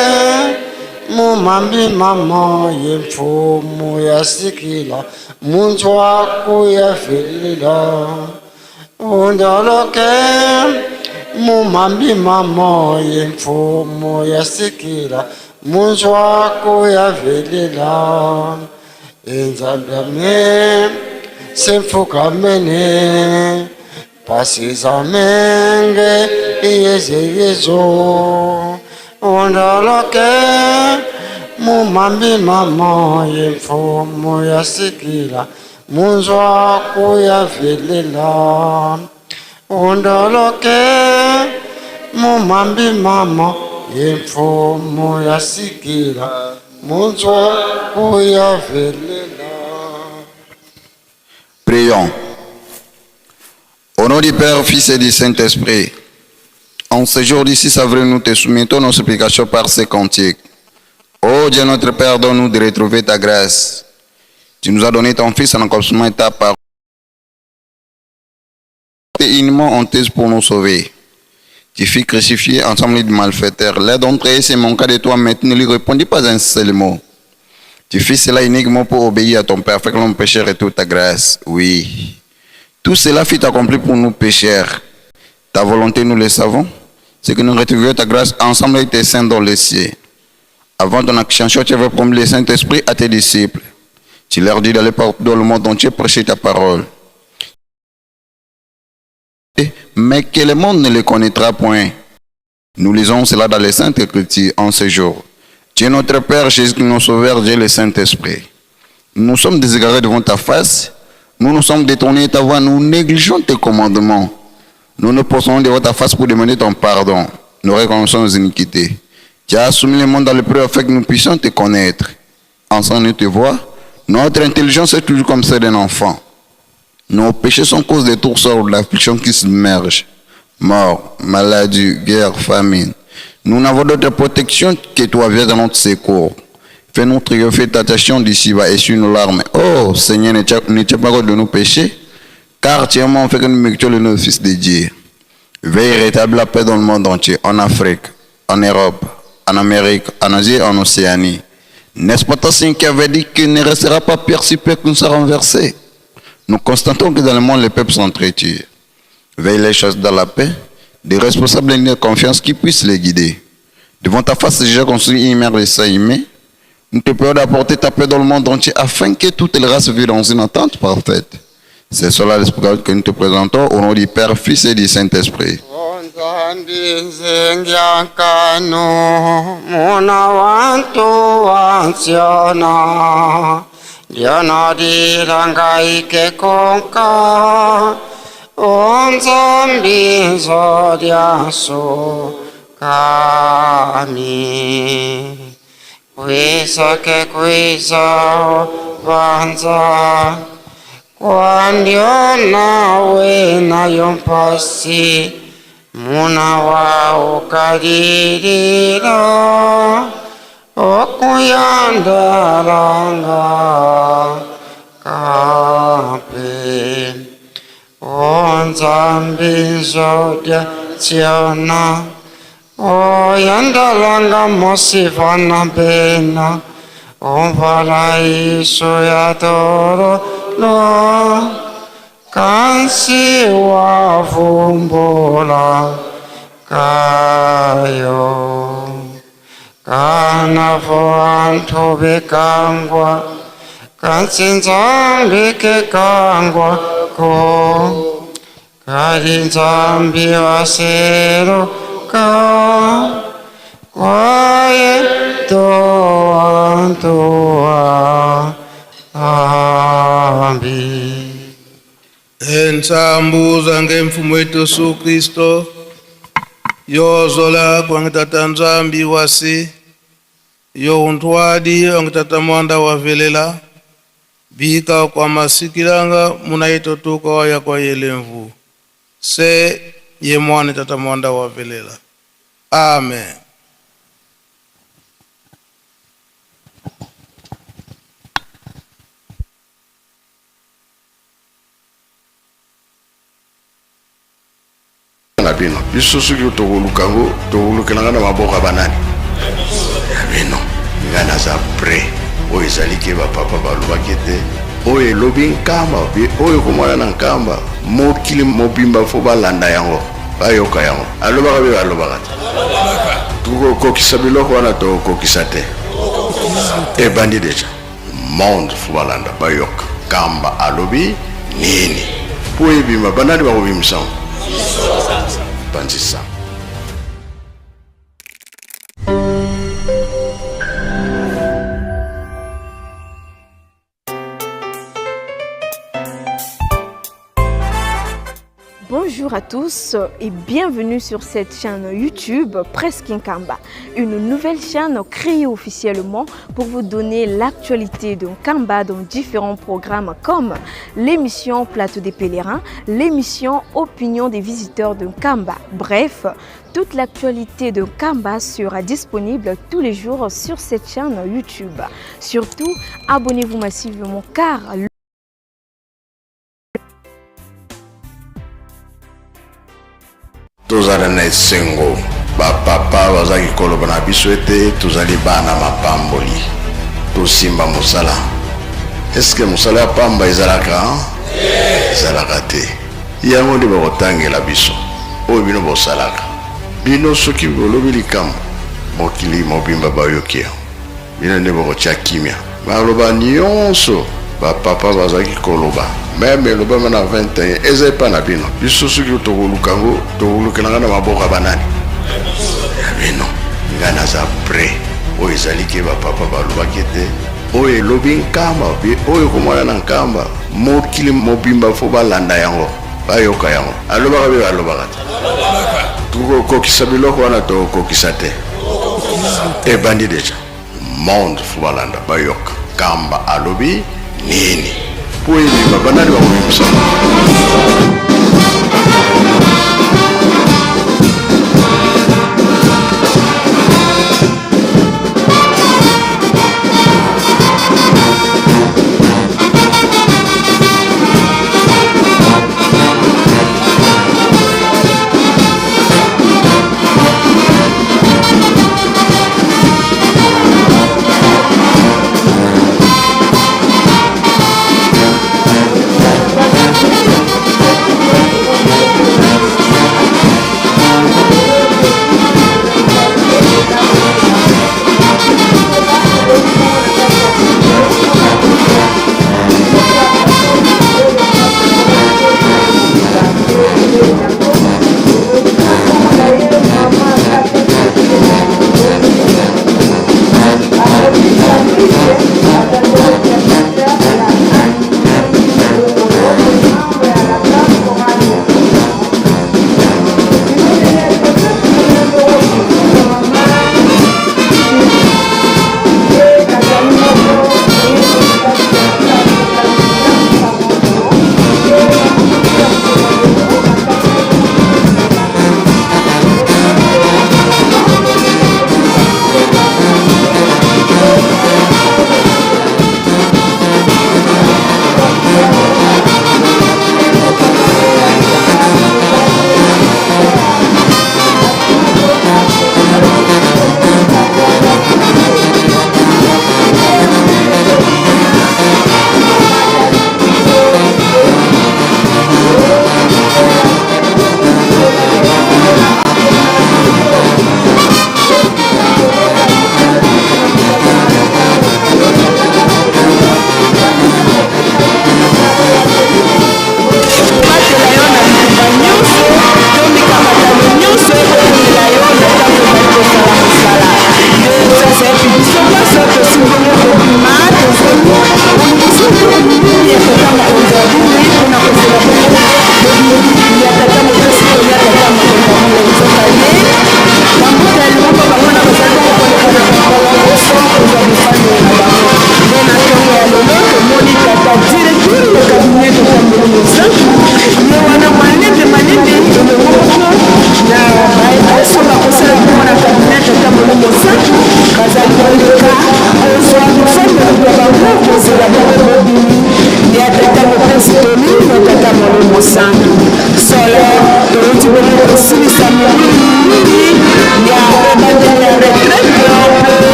mumambi mama yemfumu yasikila munzwa kuyafelila ondoloke mumambi mama yemfumu yasikila munzwa kuyafelila Nzambiame semfukamene pasizamenge yezeyezo ondoloke mumambi mama yemfumu yasikila munzwa kuyavelela ondoloke mumambi mama yemfumu yasikila munzwa kuyavelela. Prions. Au nom du Père, Fils et du Saint-Esprit, en ce jour du 6 avril, nous te soumettons nos supplications par ces cantiques. Ô Dieu notre Père, donne-nous de retrouver ta grâce. Tu nous as donné ton Fils en accomplissement de ta parole. Tu es iniment honteuse pour nous sauver. Tu fus crucifié ensemble de malfaiteurs. L'un d'entre eux s'est manqué de toi, mais tu ne lui répondis pas un seul mot. Tu fis cela uniquement pour obéir à ton Père, afin que l'on pécheur et toute ta grâce. Oui. Tout cela fut accompli pour nous pécheurs. Ta volonté, nous le savons, c'est que nous retrouvions ta grâce ensemble avec tes saints dans les cieux. Avant ton ascension, tu avais promis le Saint-Esprit à tes disciples. Tu leur dis d'aller partout dans le monde entier prêcher ta parole. Mais que le monde ne le connaîtra point. Nous lisons cela dans les Saintes Écritures en ce jour. Tu es notre Père, Jésus, nos sauveurs, Dieu le Saint-Esprit. Nous sommes déségarés devant ta face. Nous nous sommes détournés de ta voix. Nous négligeons tes commandements. Nous nous posons devant ta face pour demander ton pardon. Nous reconnaissons nos iniquités. Tu as soumis le monde dans le prix afin que nous puissions te connaître. Ensemble, nous te voient. Notre intelligence est toujours comme celle d'un enfant. Nos péchés sont cause des tourceurs de l'affliction qui submerge. Mort, maladie, guerre, famine. Nous n'avons d'autre protection que toi, viens dans notre secours. Fais-nous triompher ta tentation d'ici-bas et sur nos larmes. Oh Seigneur, ne tiens pas compte de nos péchés, car tu as fait que nous méritions le nom du Fils de Dieu. Veille rétablir la paix dans le monde entier, en Afrique, en Europe, en Amérique, en Asie et en Océanie. N'est-ce pas ton Seigneur qui avait dit qu'il ne restera pas pire si pire que nous sera renversé? Nous constatons que dans le monde, les peuples s'entretuent. Veille les choses dans la paix, des responsables de confiance qui puissent les guider. Devant ta face, déjà construit une mer de Saïmé. Nous te prions d'apporter ta paix dans le monde entier afin que toutes les races vivent dans une entente parfaite. C'est cela l'esprit que nous te présentons au nom du Père, Fils et du Saint-Esprit. Diana di rangai ke konka onzambi zodia so kami Quisa che quisa vanza quando nawe na yon passi muna wa ukadirira okuyandaranga kape onzambi zodia tiona oyandalanga mosivana bena onvala iso ya toro lo kansi wa vumbola kayo kana vantu bekangwa kansinzambi kekangwa ko kalinzambi wasero ka kwaye toa ambi. Ensambuza ngemfumo wetu Yesu Kristo yozola kwangitata nzambi wasi yo untwadi ongitata mwanda wavelela bika kwa masikilanga munaito tuka waya kwa yelemvu se ye mwana tata mwanda wavelela. Amen. Bino bisusu ki tokolukango tokolukelanga na maboka banani bino ngana za pre oyo ezali ke bapapa balobaki te oyo elobi nkamba oyo komona na nkamba mokili mobimba fo balanda yango bayoka yango alobaka be balobaka te tokokokisa biloko wana tokokokisa te ebandi deja monde fo balanda bayoka nkamba alobi nini po ebima banani bakobimisango Bandissa. Bonjour à tous et bienvenue sur cette chaîne YouTube Presque Nkamba, une nouvelle chaîne créée officiellement pour vous donner l'actualité de Nkamba dans différents programmes comme l'émission Plateau des pèlerins, l'émission Opinion des visiteurs de Nkamba. Bref, toute l'actualité de Nkamba sera disponible tous les jours sur cette chaîne YouTube. Surtout, abonnez-vous massivement car tozala na esengo bapapa bazaki koloba na biso ete tozali bana mapamboli tosimba mosala. Eske mosala ya pamba ezalaka ezalaka te yango nde bakotangela biso oyo bino bosalaka bino soki bolobi likambo mokili mobimba bayoki yango bino nde bakotya kimia baloba nyonso bapapa bazaki koloba meme elobama na 21 eza epa na bino biso soki tokolukango tokolukelanga na maboka banani bino nga naza pre oyo ezali ke bapapa balobaki te oyo elobi nkamba oyo komona na nkamba mokili mobimba fo balanda yango bayoka yango alobaka be balobaka te tokokokisa biloko wana tokokokisa te ebandi deja monde fo balanda bayoka nkamba alobi nini po ebima banani bakobimisa.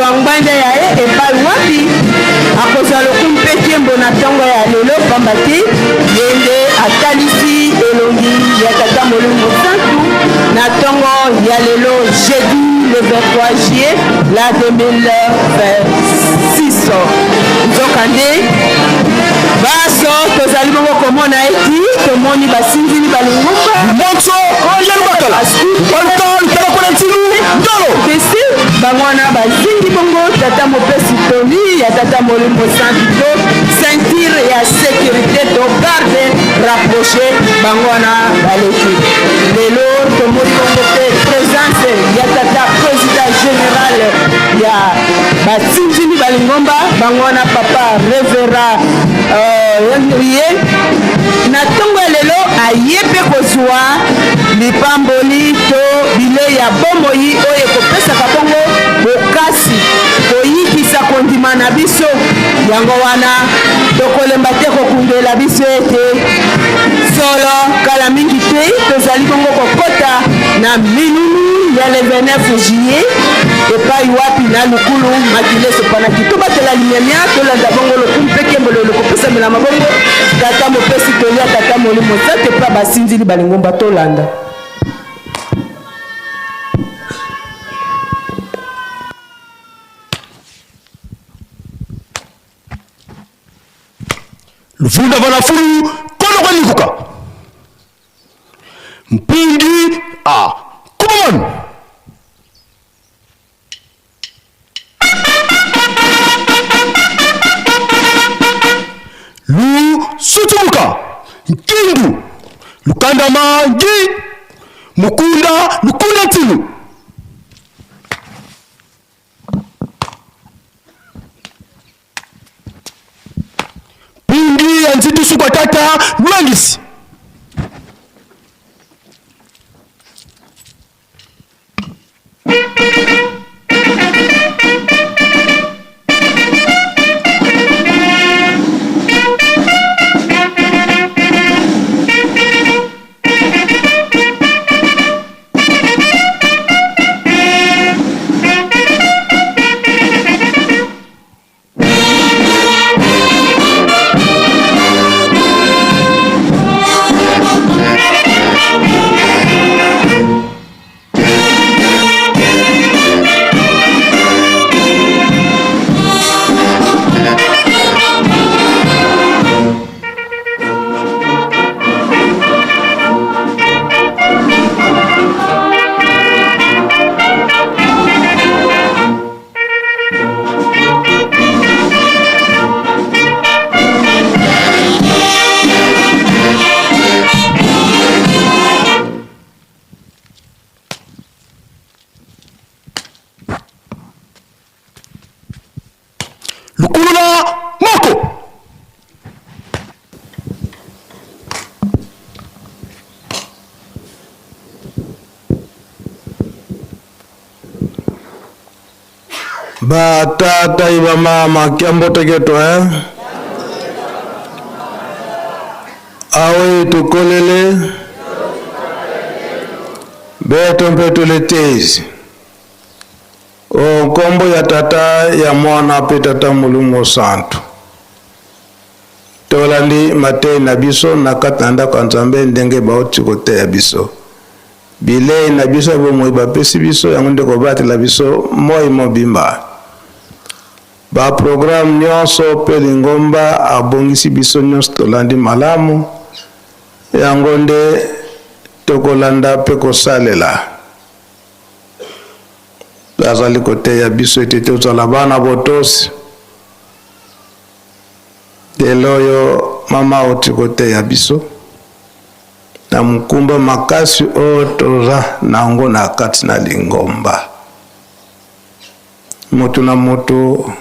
bangbanda ya ye epai wapi akozala lokumpe tiembo na ntongo ya lelo pamba te yende atalisi elongi ya tata molimo santu na ntongo ya lelo jeudi le 23 juillet la 2026 nzokande baso tozali bongo komona eti tomoni basinzili balingumba moto oyelubakala kesi bango wana bazingi bongo tata mopesi toli ya tata molimo santu ceinture ya sécurité to garde rapproché bango wana baleki lelo tomoni bongo pe présence ya tata président général ya basinzili balingomba bango wana papa révéra ye na ntongo ya lelo aye mpe kozwa lipamboli to bilei ya bomoi oyo ekopesaka bongo bokasi koyikisa kondima na biso yango wana tokolemba te kokundela biso ete solo kala mingi te tozali bongo kokota na minunu ya le 29 juillet epai wapi na lukulu makileso panaki tobatela limemia tolanda bongo lokumpe kembololo kopesamela mabongo tata mopesi tolia tata molimo sate mpa basinzili balingomba tolanda lufunda vanafulu kono kwanikuka mpingi a kumamanu lu sutumuka nkindu lukanda mangi mukunda lukunda tinu pingi yanzitusu kwa tata lwangisi lukulula moko batata iba mama kiambo tegeto awe tukolele beto mpeto letezi o kombo ya tata ya mwana pe tata mulungu santu tolandi mate na biso na katanda kwa nzambe ndenge bauti kote ya biso bile na biso bomoi bapesi biso yango ndeko batela biso moi mobimba ba programme nyonso pe lingomba abongisi biso nyonso tolandi malamu yango nde tokolanda pe kosalela bazali kote ya biso ete tozala bana botosi lelo oyo mama oti kote ya biso na mukumba makasi oyo toza nango na kati na lingomba moto na moto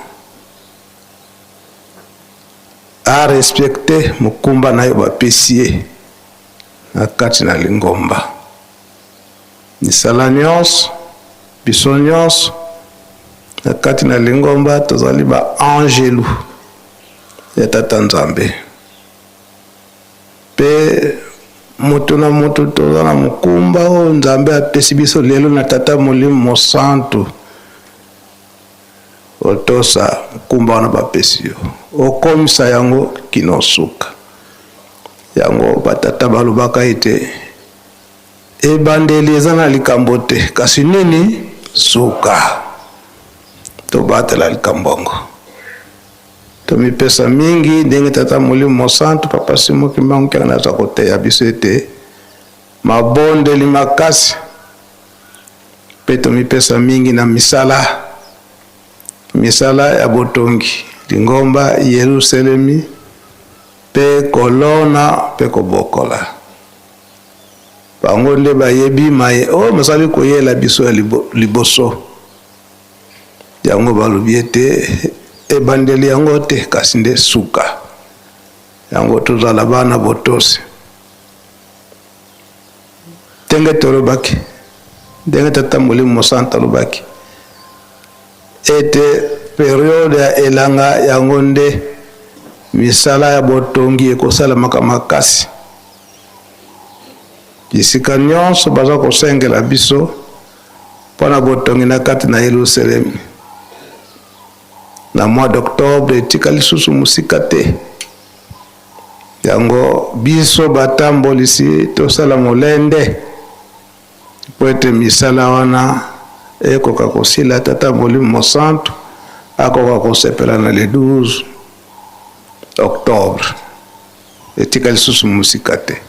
a respecte mukumba na yo bapesi ye na kati na lingomba misala nyonso biso nyonso na kati na lingomba tozali ba angelu ya tata nzambe pe moto na moto toza na mukumba oyo nzambe apesi biso lelo na tata molimo santu otosa kumba wana bapesi yo okomisa yango kinosuka yango batata balobaka ete ebandeli eza na likambo te kasi nini suka tobatela likambongo tomipesa mingi ndenge tata Molimo Santu Papa Simon Kimbangu kyanga naza koteya biso ete mabondeli makasi mpe tomipesa mingi na misala ya botongi Lingomba, Yerusalemi mpe kolona mpe kobokola bango nde bayebi maye mosali koyela biso ya liboso yango balobi ete ebandeli yango te kasi nde suka yango tozala bana botosi ndenge tolobaki ndenge tata Molimo Santu alobaki ete periode ya elanga yango nde misala ya botongi ekosalamaka makasi bisika nyonso baza kosengela biso mpona botongi na kati na Yerusalemi na mois d'octobre etika lisusu musika te yango biso batambolisi tosala molende po ete misala wana ekoka kosila tata Molimo Santu akoka kosepela na le 12 octobre etika lisusu musika te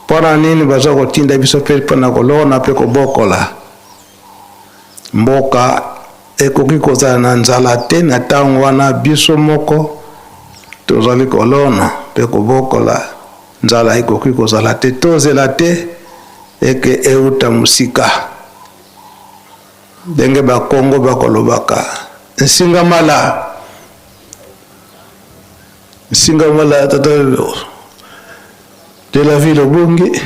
mpona nini baza kotinda biso mpe mpona kolona mpe kobokola mboka ekoki kozala na nzala te na ntango wana biso moko tozali kolona mpe kobokola nzala ekoki kozala te tozela te eke euta musika ndenge bakongo bakolobaka nsingamala tata de la ville obongi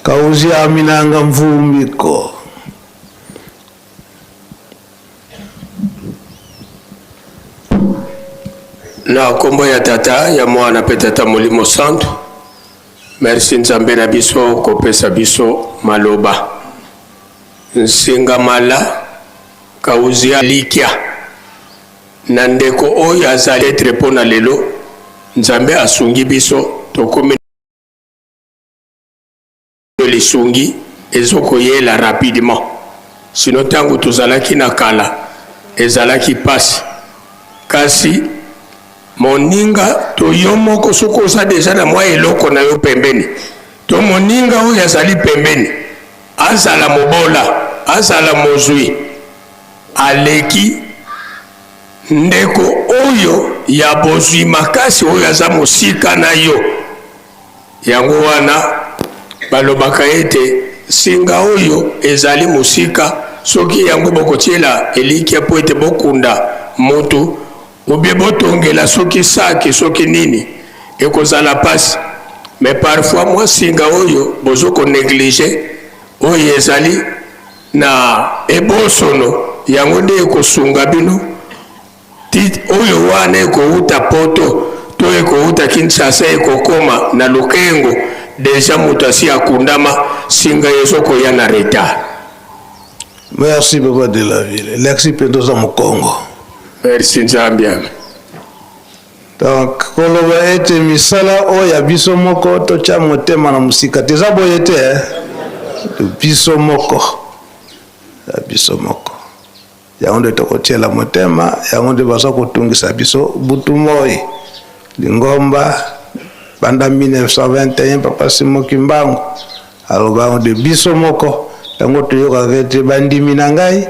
kauzi aminanga mvumiko na kombo ya tata ya mwana pe tata Molimo Santu merci nzambe na biso kopesa biso maloba nsingamala kauzia likia na ndeko oyo azali etre mpona lelo nzambe asungi biso tokomi lisungi ezokoyela rapidement sino ntango tozalaki na kala ezalaki pasi kasi moninga to yo moko soki oza deja na mwa eloko na yo pembeni to moninga oyo azali pembeni azala mobola azala mozwi aleki ndeko oyo ya bozwi makasi oyo aza mosika na yo yango wana balobaka ete singa oyo ezali mosika soki yango bokotiela elikia po ete bokunda moto obie botongela soki saki soki nini ekozala pasi mais parfois mwa singa oyo bozoko néglige oyo ezali na ebosono yango nde ekosunga bino oyo wana ekouta poto to ekouta Kinshasa ekokoma na Lukengo deja moto asi akundama singa ezokoya na retard. Merci Papa de la ville. Lexi Pendoza Mukongo. Merci Nzambia. Donc koloba ete misala oya biso moko to cha motema na musika teza boyete biso moko yango nde tokotiela motema yango nde baza kotungisa biso butu moi Lingomba banda 1921 Papa Simon Kimbangu aloba de biso moko yango toyoka ete bandimi na ngai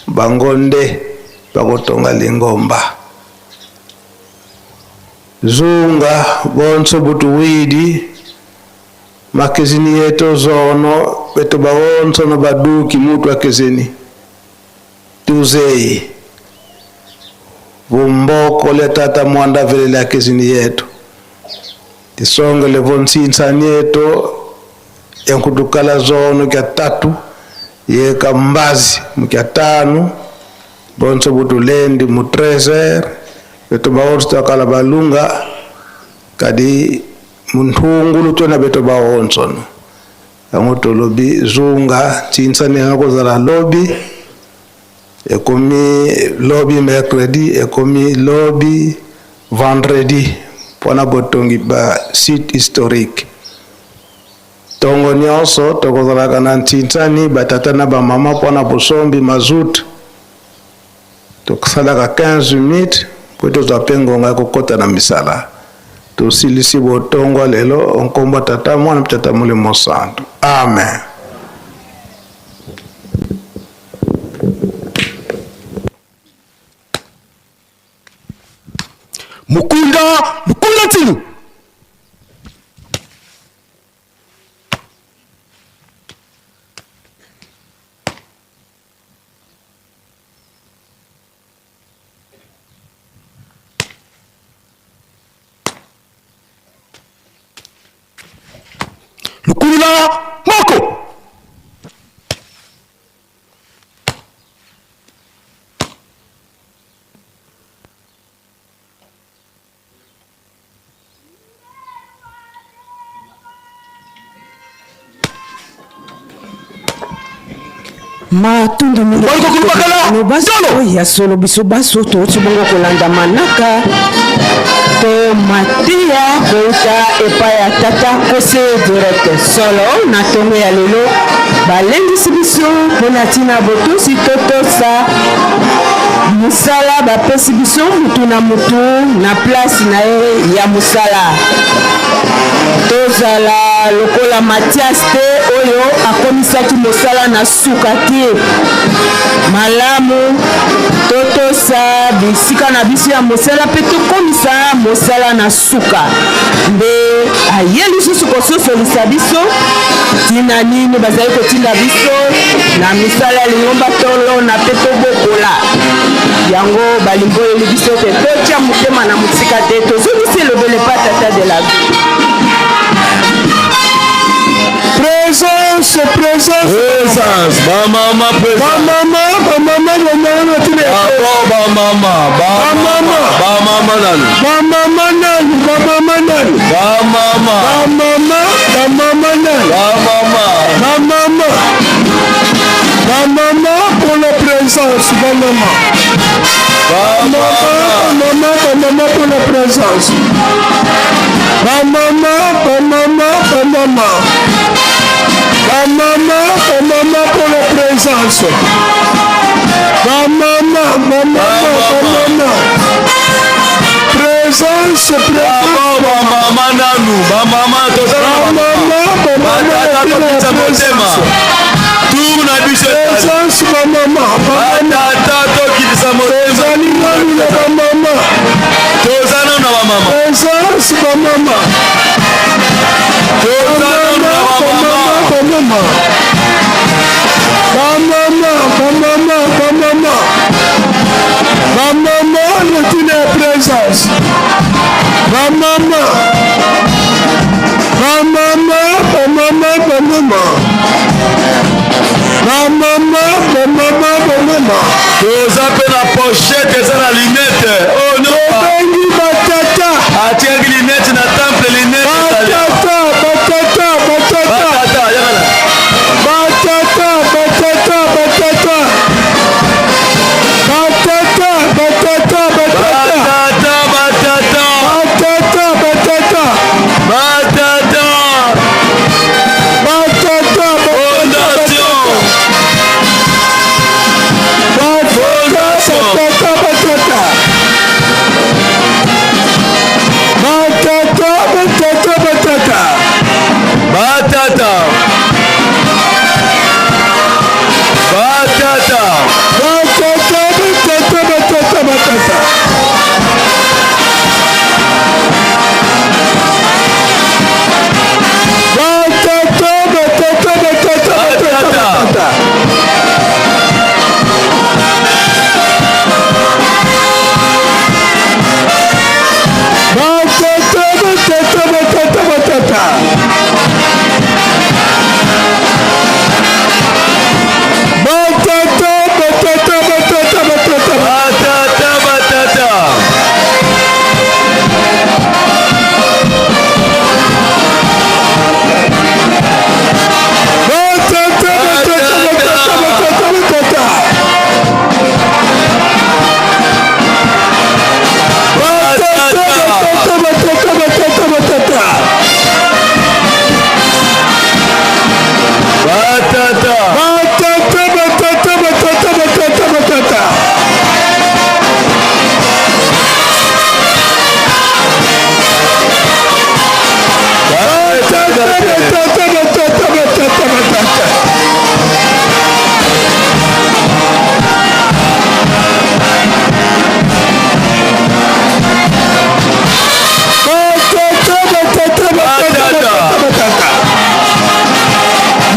bango nde bakotonga Lingomba zunga bonso butu widi makezini yeto zono beto bawonso no baduki mutu akezeni tuzei vumboko le tata mwanda vele la kezini yetu tisonga le vonsinsani yetu yankudukala zono kya tatu ye kambazi mkya tanu bonso butu lendi mu 13h beto bawonso takala balunga kadi munthungulu tona beto bawonso no yango tolobi zunga tinsani yango kozala lobi ekomi lobi mercredi ekomi lobi vendredi mpona botongi ba site historique tongo nyonso tokozalaka na ntinsani batata na bamama mpona bosombi mazout tokosalaka 15 minutes po tozwa mpe ngonga ya kokɔta na misala tosilisi botongo lelo onkombo tata mwana mpe tata molimo santo amen. Mukunda tinu Lukula moko matundu ya solo biso baso toti bongo kolanda manaka to matia kouta epai ya tata kose direct solo na tongo ya lelo balendisi biso mpona ntina botosi totosa mosala bapesi biso mutu na mutu na place na ye ya mosala tozala lokola Mathias te oyo akomisaki mosala na suka te malamu totosa bisika na biso ya mosala mpe tokomisa mosala na suka nde aye lisusu kososolisa biso ntina nini bazali kotinda biso na misala ya lingomba tolona mpe tobokola yango balingoleli biso te totya motema na mosika te tozongisi elobele pa tata de la vie. Présence. Bamama présence. Bamama pour la présence. Bamama pour la présence. Bamama pour la présence. Présence. Toza pe na pochette eza na lunette. Oh non. Atiaki lunette na temple lunette. Batata.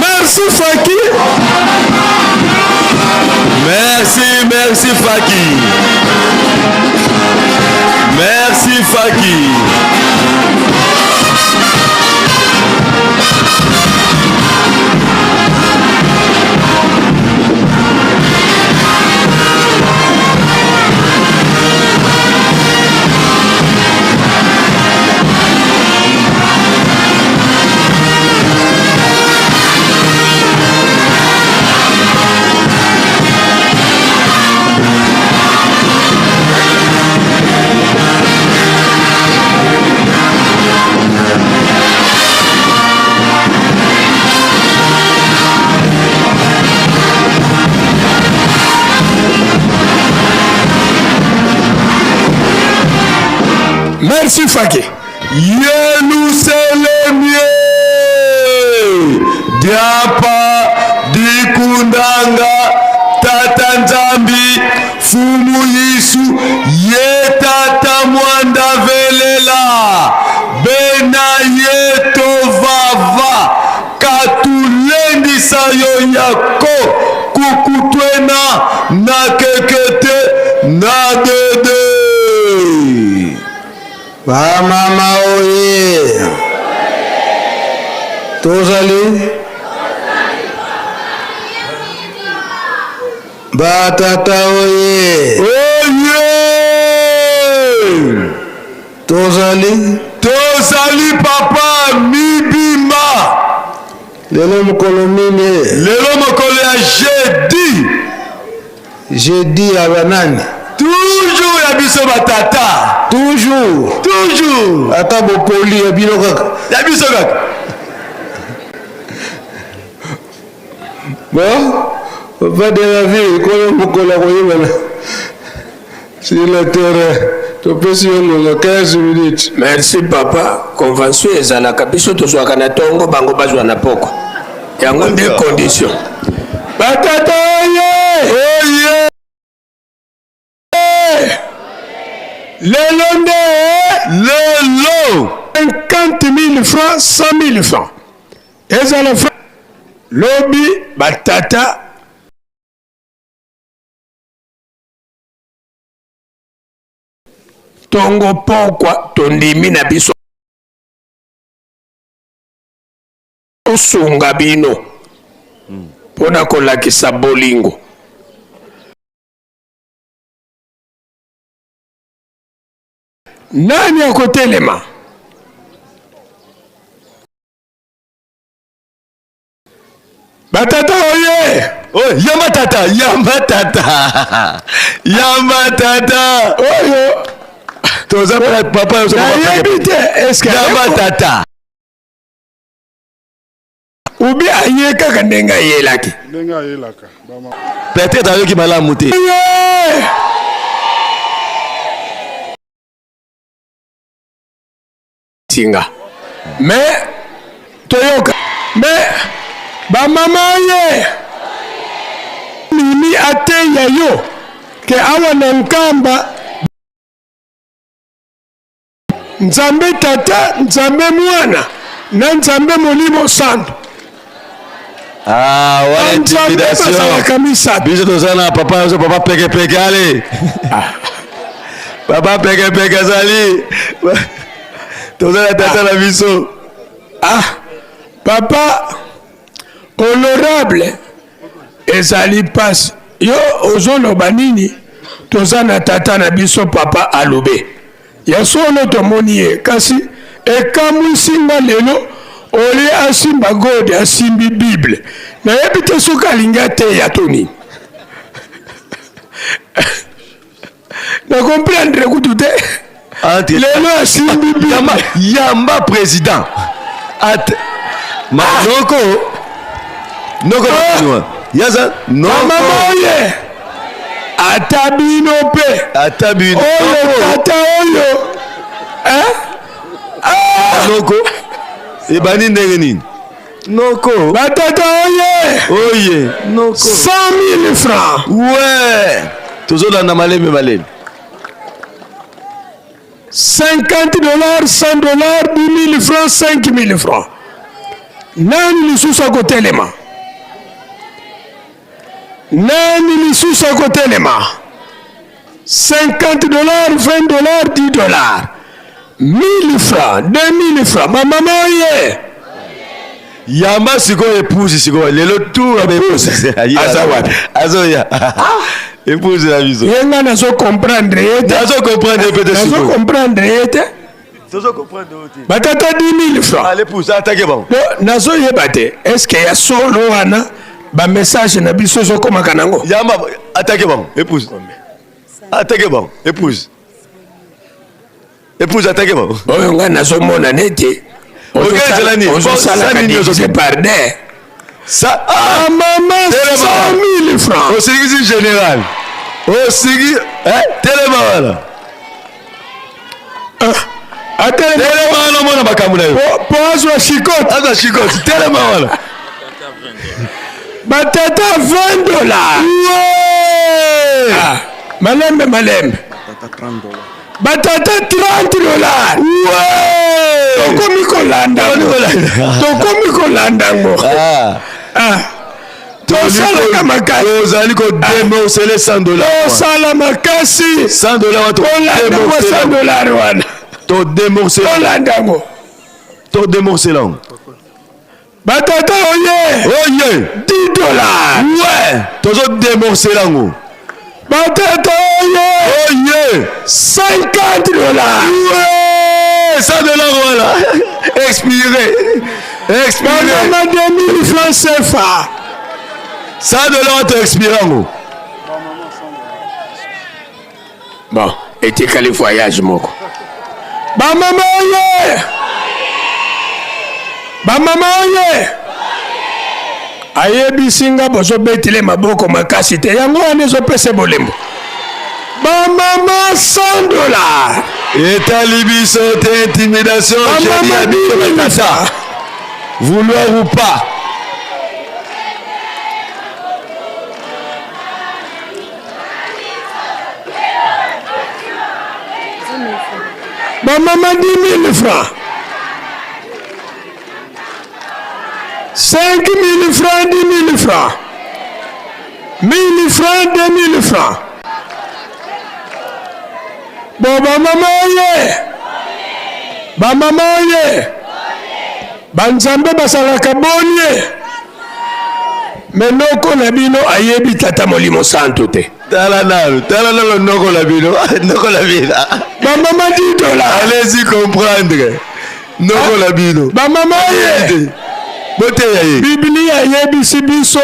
Merci Faki. Merci Faki. Merci Faki. Merci Faki. Yerusalemu Diapa Dikundanga Tata Nzambi Fumu Yisu Ye Tata Mwanda Velela Bena Yeto Vava Katulendi Sayo Yako Kukutwena Na Kekete Na Dede Mama oye. Tozali. Batata oye. Oye. Tozali. Tozali papa mibimba. Lelo mokolo mine. Lelo mokolo ya jeudi. Jeudi ya banani. Toujours ya biso batata. Toujours. Toujours. Ata bopoli ya bino kaka. Ya biso kaka. Bon, papa de la vie, kono mukola koyebana. Sur le terrain, tu peux suivre 15 minutes. Merci papa. Convention ezalaka biso tozwaka na tongo bango bazwa na poko. Yango nde condition. Batata oye. Oye. Lelo nde. Lelo. 50 000 francs, 100 000 francs. Ezala francs. Lobi batata. Tongo pokwa tondimi na biso. Osunga bino. Pona kolakisa bolingo. Nani akotelema? Batata oye! Oh, yamba tata, yamba tata. Yamba tata. Oyo. Toza papa yo est-ce que yamba tata. Ubi ayeka kandenga yelaki. Ndenga yelaka. Peut-être ayoki malamu te. Tinga. Mais toyoka. Mais ba mama ye. Mimi ate yayo ke awa na nkamba. Nzambe tata, nzambe mwana, na nzambe molimo santo. Ah, wala intimidation. Biso tozana papa, papa peke peke ale. Papa peke peke azali. Tozana tata la biso. Ah, papa honorable ezali passe. Yo ozono banini tozana tata na biso papa alobe. Ya solo tomoni ye kasi ekamwisinga lelo oli asimba gode asimbi bible na yebite soka linga te ya toni na comprendre kutu te lelo asimbi bible yamba président at noko yaza noko mama oye atabino pe atabino oyo tata oyo noko ebani ndenge nini noko batata oye noko 100 000 francs ouais tozolanda malembe 50 $, 100 $, 10 000 francs, 5 000 francs. Nani lisusu akotelema? Nani lisusu akotelema? 50 $, 20 $, 10 $, 1000 francs, 2000 francs. Mama ye. Yamba siko épouse siko lelo tour avec épouse. Azawapi. Azoya. Épouse la vision. Yenga nazo comprendre yete. Nazo comprendre peut-être siko. Nazo comprendre yete. Nazo comprendre oti. Batata 10 000 francs. Allez épouse attaquez bon. Nazo yebate. Est-ce qu'il y a solo wana ba message na biso zo koma kanango? Yamba attaquez bon épouse. Attaquez bon épouse. Épouse attaquez bon. Oyo nga nazo mona nete. Ok, c'est la nuit. Ça, ah, maman, 100 000 francs. Au service général. Au service. Tellement voilà. Tellement voilà, mon abakamuna. Pose wa chicote. Aza chicote. Tellement voilà. Batata 20 $. Ouais. Ah, malembe. Batata 30 $. Batata 30 $. Ouais. Tokomi kolanda ngo. Tosala makasi. Tozali ko démorcer les 100 $. Tosala makasi. 100 $. Kolanda 100 $ wana. To démorcer. Kolanda ngo. To démorcer là. Batata oye. 10 $. Ouais. Tozo démorcer là ngo. Batata oye. 50 $. Ouais. 100 $, voilà. Expiré. Maman 2000 francs CFA. 100 $ te expiré. Bon, et tu as le voyage moko. Maman oye. Ayebi singa bozo betile maboko makasi te yango anezo pese bolembo. Maman 100 $. État libiso te intimidation. Vouloir ou pas. Maman 10 000 francs. 5 000 francs, 10 000 francs. 1 000 francs, 2 000 francs. Bon, maman oye. Banzambe basalaka bonye. Menoko na bino ayebi tata molimo santo te. Tala nalo noko la bino. Maman 10 $. Allez-y comprendre. Noko la bino. Maman oye. Bote yaye. Biblia ayebisi biso.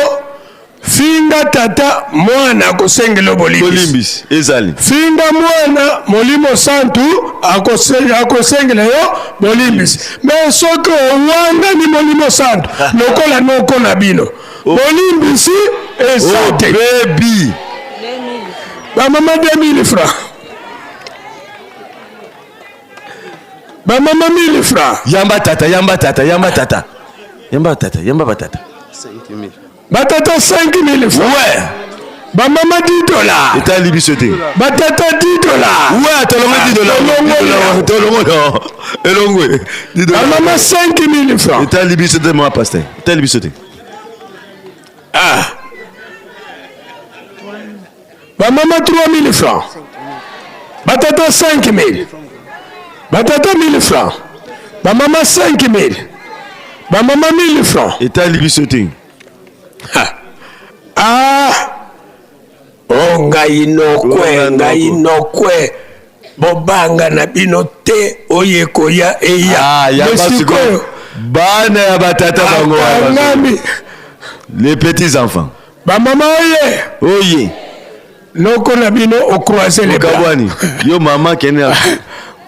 Finga tata mwana akosengela bolimbisi ezali. Finga mwana molimo santu akosengela yo bolimbisi. Mais soki owanga ni molimo santu lokola noko na bino bolimbisi ezate. Baby. Bamama 2000 francs. Bamama 1000 francs. Yamba batata. 5 000. Batata 5 000 francs. Ouais. Maman 10 $. État libisoté. Batata 10 $. Ouais, Elongwe. Maman 5 000 francs. État libisoté, moi, pasteur. État libisoté. Ah. Maman 3 000 francs. Batata 5 000. Batata 1000 francs. Maman 5 000. Maman 1000 francs. État libisoté. Ah. Oh, ngai nokwe. Bobanga na bino te oyeko ya eya. Ah, ya basiko. Bana ya batata bango. Les petits enfants. Ba maman oye. Noko na bino o croiser les bras. Yo maman kene.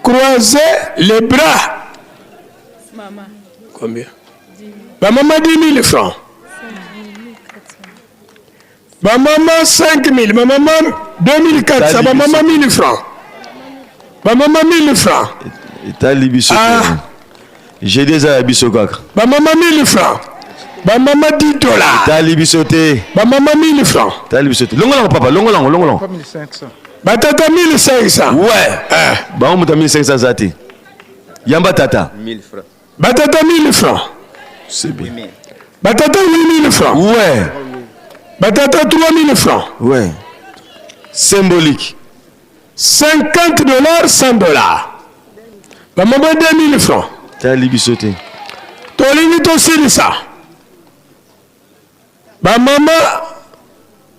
Croiser les bras. Maman. Combien? Ba maman 10 000 francs. Ma maman 5 000, ma maman 2400, ma maman 1000 francs. Ma maman 1000 francs. État libisoté. J'ai des abisso kaka. Ba maman 1000 francs. Ba maman $10. Tali bisoté. Ba maman 1000 francs. Tali bisoté. Longolango papa, longolango. 1500. Ba tata 1500. Ouais. Ba on monte 1500 zati. Yamba tata. 1000 francs. Ba tata 1000 francs. C'est bien. Ba tata 8000 francs. Ouais. Ba tata 3000 francs. Ouais. Symbolique. $50, $100. Ba maman 2000 francs. Tali bisoté. Tolingi tosilisa. Ba maman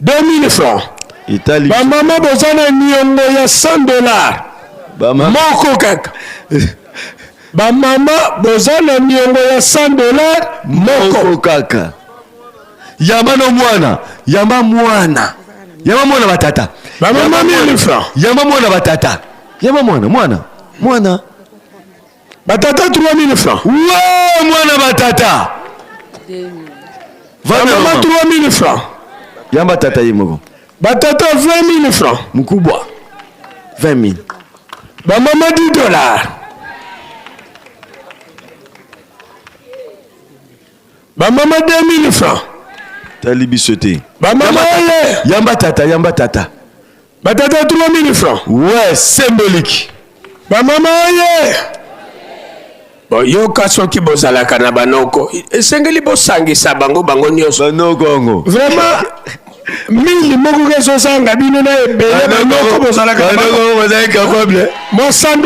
2000 francs. Italie. Ba maman bozana niongo ya $100. Ba maman. Moko kaka. Ba maman bozana niongo ya $100. Moko kaka. Yamba no mwana. Yamba mwana. Yamba mwana batata. Ba maman 1000 francs. Yamba mwana batata. Yamba mwana. Batata 3000 francs. Ouais, mwana batata. Ba maman 3000 francs. Yamba tata yimoko. Batata 20 000 francs. Mkubwa. 20 000. Ba maman $10. Ba maman 2000 francs. Tali bisoté. Ba maman Yamba tata. Batata 3000 francs. Ouais, symbolique. Ba maman Bon, yo kaso ki bozalaka na banoko. Esengeli bosangisa bango nyonso. Banoko ngo. Vraiment 1000 moko keso sanga bino na ebele banoko bozalaka. Banoko bozalaka capable. Mo $100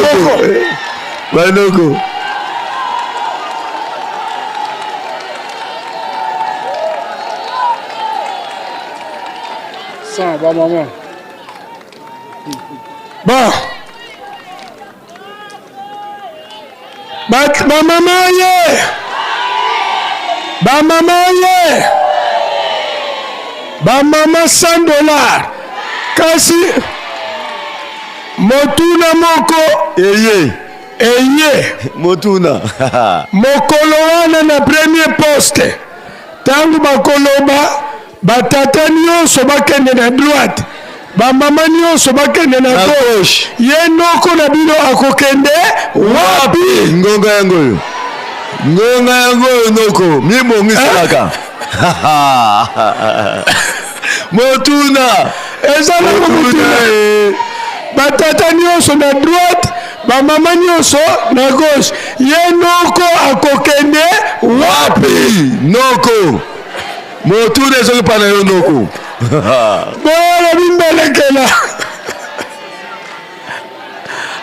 moko. Banoko. Ça va maman. Bon. Ba maman Ba maman $100. Kasi motuna moko eye motuna mokolo wana na premier poste tangu bakoloba batata nyonso bakende na droite ba mama nyonso bakende na gauche ye noko na bino akokende wapi ngonga yango noko mibongiselaka motuna ezala motuna batata nyonso na droite ba mama nyonso na gauche ye noko akokende wapi noko motuna ezoki pa na yo noko bona bimbelekela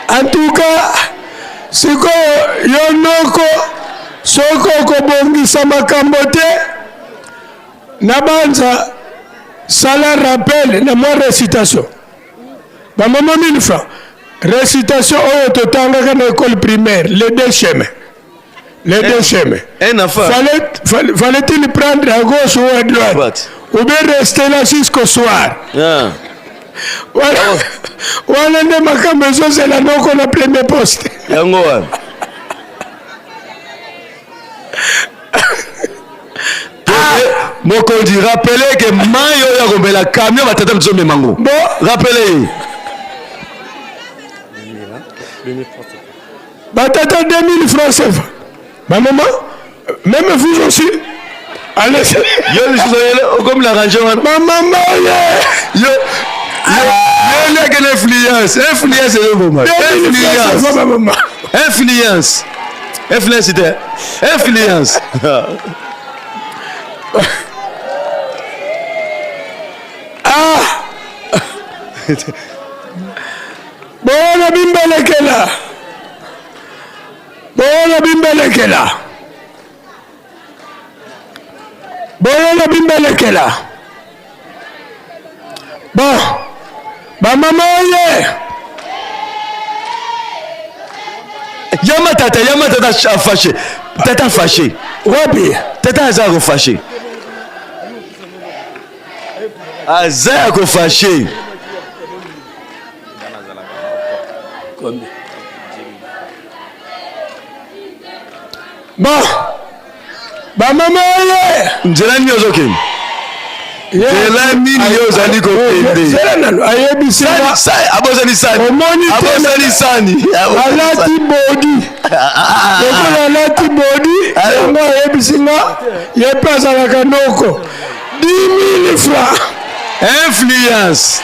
en tout cas sikoyo yo noko soko okobongisa makambo te na banza sala rappel na mwa récitation bamama 1000 francs récitation oyo totangaka na école primaire les deux chemins fallait-il prendre à gauche ou à droite ou bien rester là jusqu'au soir wana nde makambo ezozela noko na premier poste yango wana mokonzi rappele ke mai oyo akomela camion batata bizomema ngo rappele batata 2000 francs CFA maman même vous aussi allez yo comme l'arrangé wana maman yo like an influence is a woman influence c'était influence bona bimbelekela bon bamama oye yama tata fâché tata fâché wapi tata aza fâché aza fâché bon bamama oye nzela nini ozokende nzela nini yo ozali kokende zela nano ayebisinga abosani sani omoni abosani sani alati bodi lokola alati bodi yango ayebisinga ye mpe azalaka noko 10 000 francs. Influence.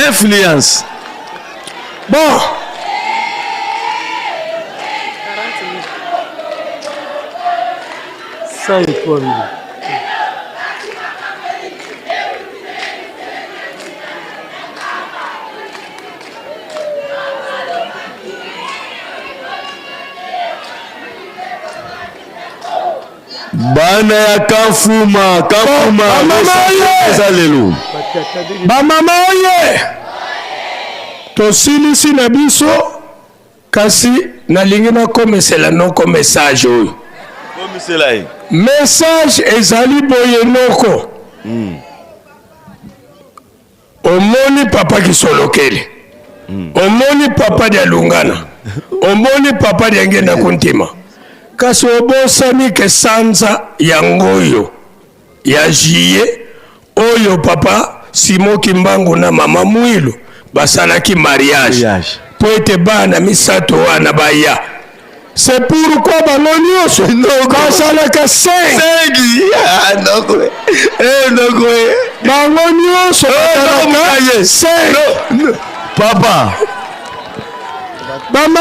Influence. Bon. Ça est quoi, bana ya kafuma eza lelo bamama oye tosilisi na biso kasi nalingi nakomesela noko message oyo message ezali boye noko omoni papa kisolokele omoni papa dia lungana omoni papa dia ngenda kuntima kasi obosani ke sanza yango oyo ya jiye oyo papa Simo Kimbangu na mama Mwilu basalaki mariage po ete bana misato wana baya. C'est pourquoi bango nyonso basalaka 5 bango nyonso basalaka 5 papa mama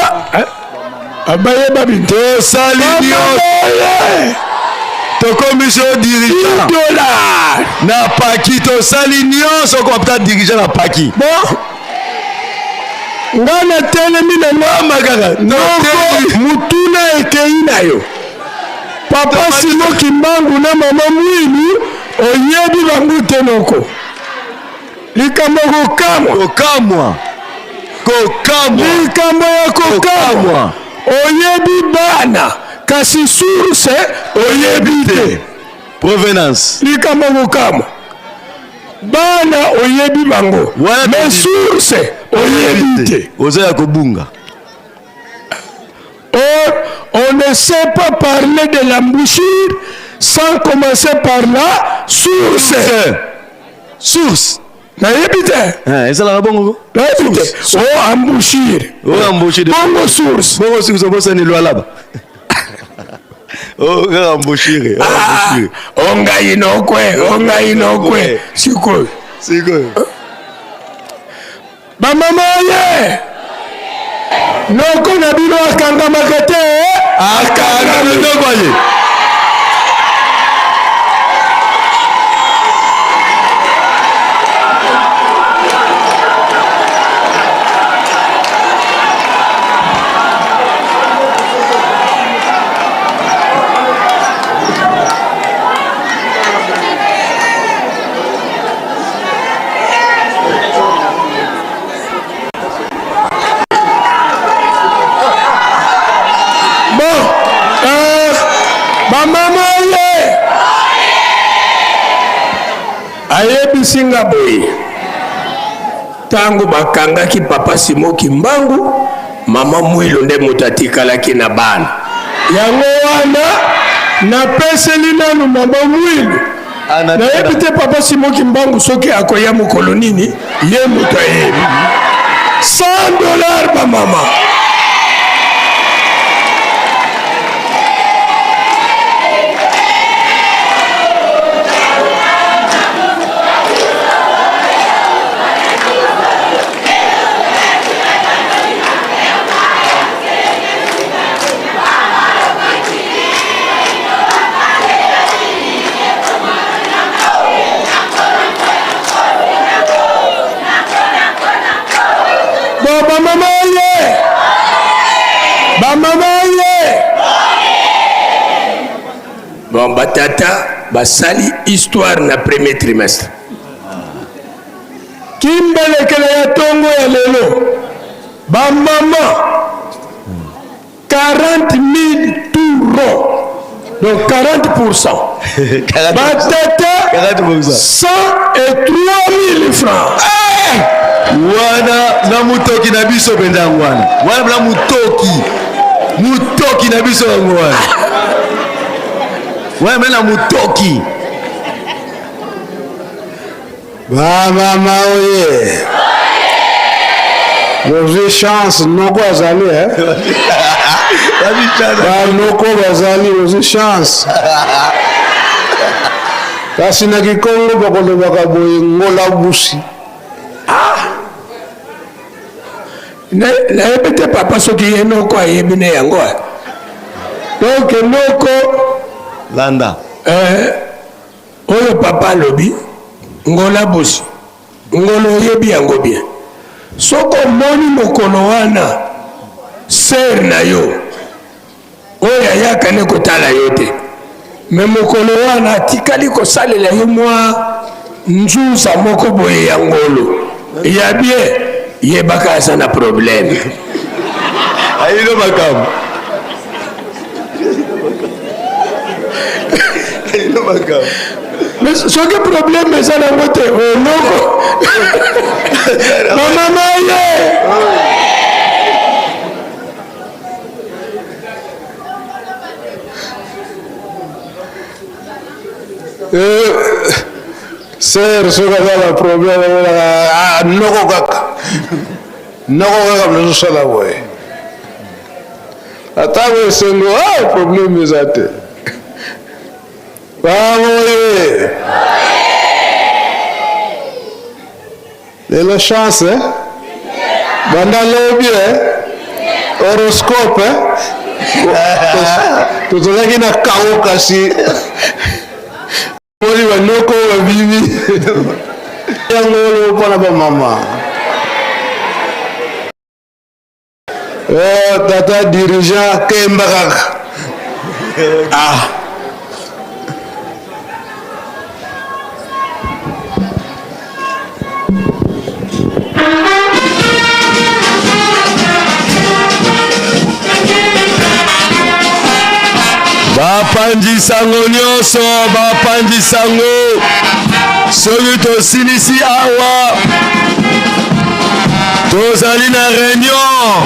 abaye babi tosali nyonso tokomiso dirigeant $10 na paki tosali nyonso kopta dirigeant na paki bon ngana telemi na mama kaka noko mutuna ekei na yo papa Simo Kimbangu na mama Mwilu oyebi bango te noko likambo kokamwa likambo ya kokamwa oyebi bana kasi source oyebi te provenance likambo kokamwa bana oyebi bango mais source oyebi te oza ya kobunga. On ne sait pas parler de l'embouchure sans commencer par la source. Source. Nayebi te. Ezala bongo. Nayebi te. Oh embouchure. Oh embouchure. Bongo source. Bongo source obosa ni lwa laba. Oh embouchure. Onga inokwe. Siko. Ba mama ye. Noko na bino akanga makete. Akanga ndoko ye. ayebisinga boye tango bakangaki papa Simo Kimbangu mama Mwilu nde moto atikalaki na bana yango wana napeseli nanu mama Mwilu nayebi te papa Simo Kimbangu soki akoya mokolo nini ye moto ayebi $100 ba mama bon batata basali histoire na premier trimestre kimbelekele ya tongo ya lelo ba mama 40 000 tours donc 40% batata 103 000 francs wana na mutoki na biso benda wana bla mutoki na biso wana mena mutoki Mama oye. Vous chance noko azali noko bazali vous chance. Kasi na Kikongo bakolobaka boye ngola busi. nayebi te papa soki ye noko ayebi ne yango donc noko landa oyo papa alobi ngola busi ngolo oyebi yango bien soko omoni mokolo wana ser na yo oyo ayaka ne kotala yo te me mokolo wana atikali kosalela yo mwa nzuza moko boye ya ngolo ya bien yebaka aza na problème ayino makambo ayino makambo mais soki problème eza nango te onoko mamama ye Ser soki aza na problème noko kaka mnazosala boye atango esengo problème eza te bamoye lelo chance banda lobi horoscope tozalaki na kao kasi moni banoko babibi yango mpona bamama tata dirigeant kemba kaka bapanzisango nyonso bapanzisango soki tosilisi awa tozali na réunion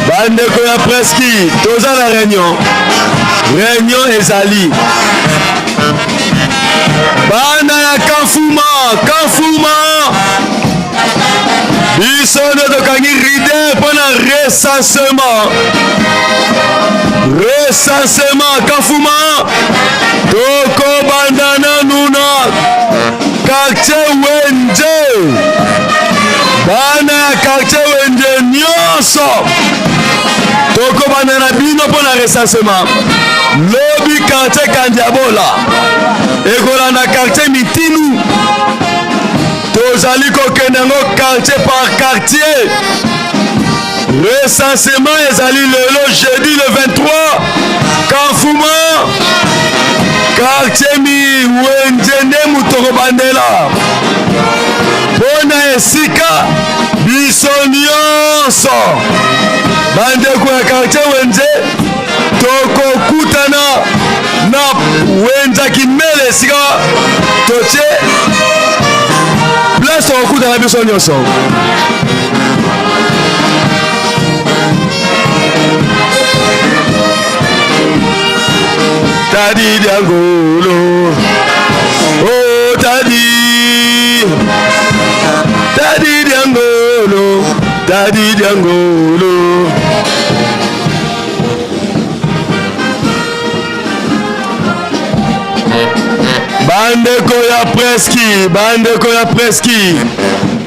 bandeko ya preski toza na réunion ezali bana ya Kanfuma biso nde tokangi ride mpona recensement Kanfuma tokobanda nanu na quartier Wenje bana ya quartier Wenje nyonso tokobanda na bino mpona recensement lobi quartier Kandiabola ekolanda quartier Mitinu tozali kokende yango quartier par quartier recensement ezali lelo jeudi le 23 Kanfuma quartier Wenje nde mutokobandela mpona esika biso nyonso bandeko ya quartier Wenje tokokutana na Wenza Kimele esika totie place tokokutana biso nyonso Tadi diangolo, oh tadi diangolo. Bandeko ya preski,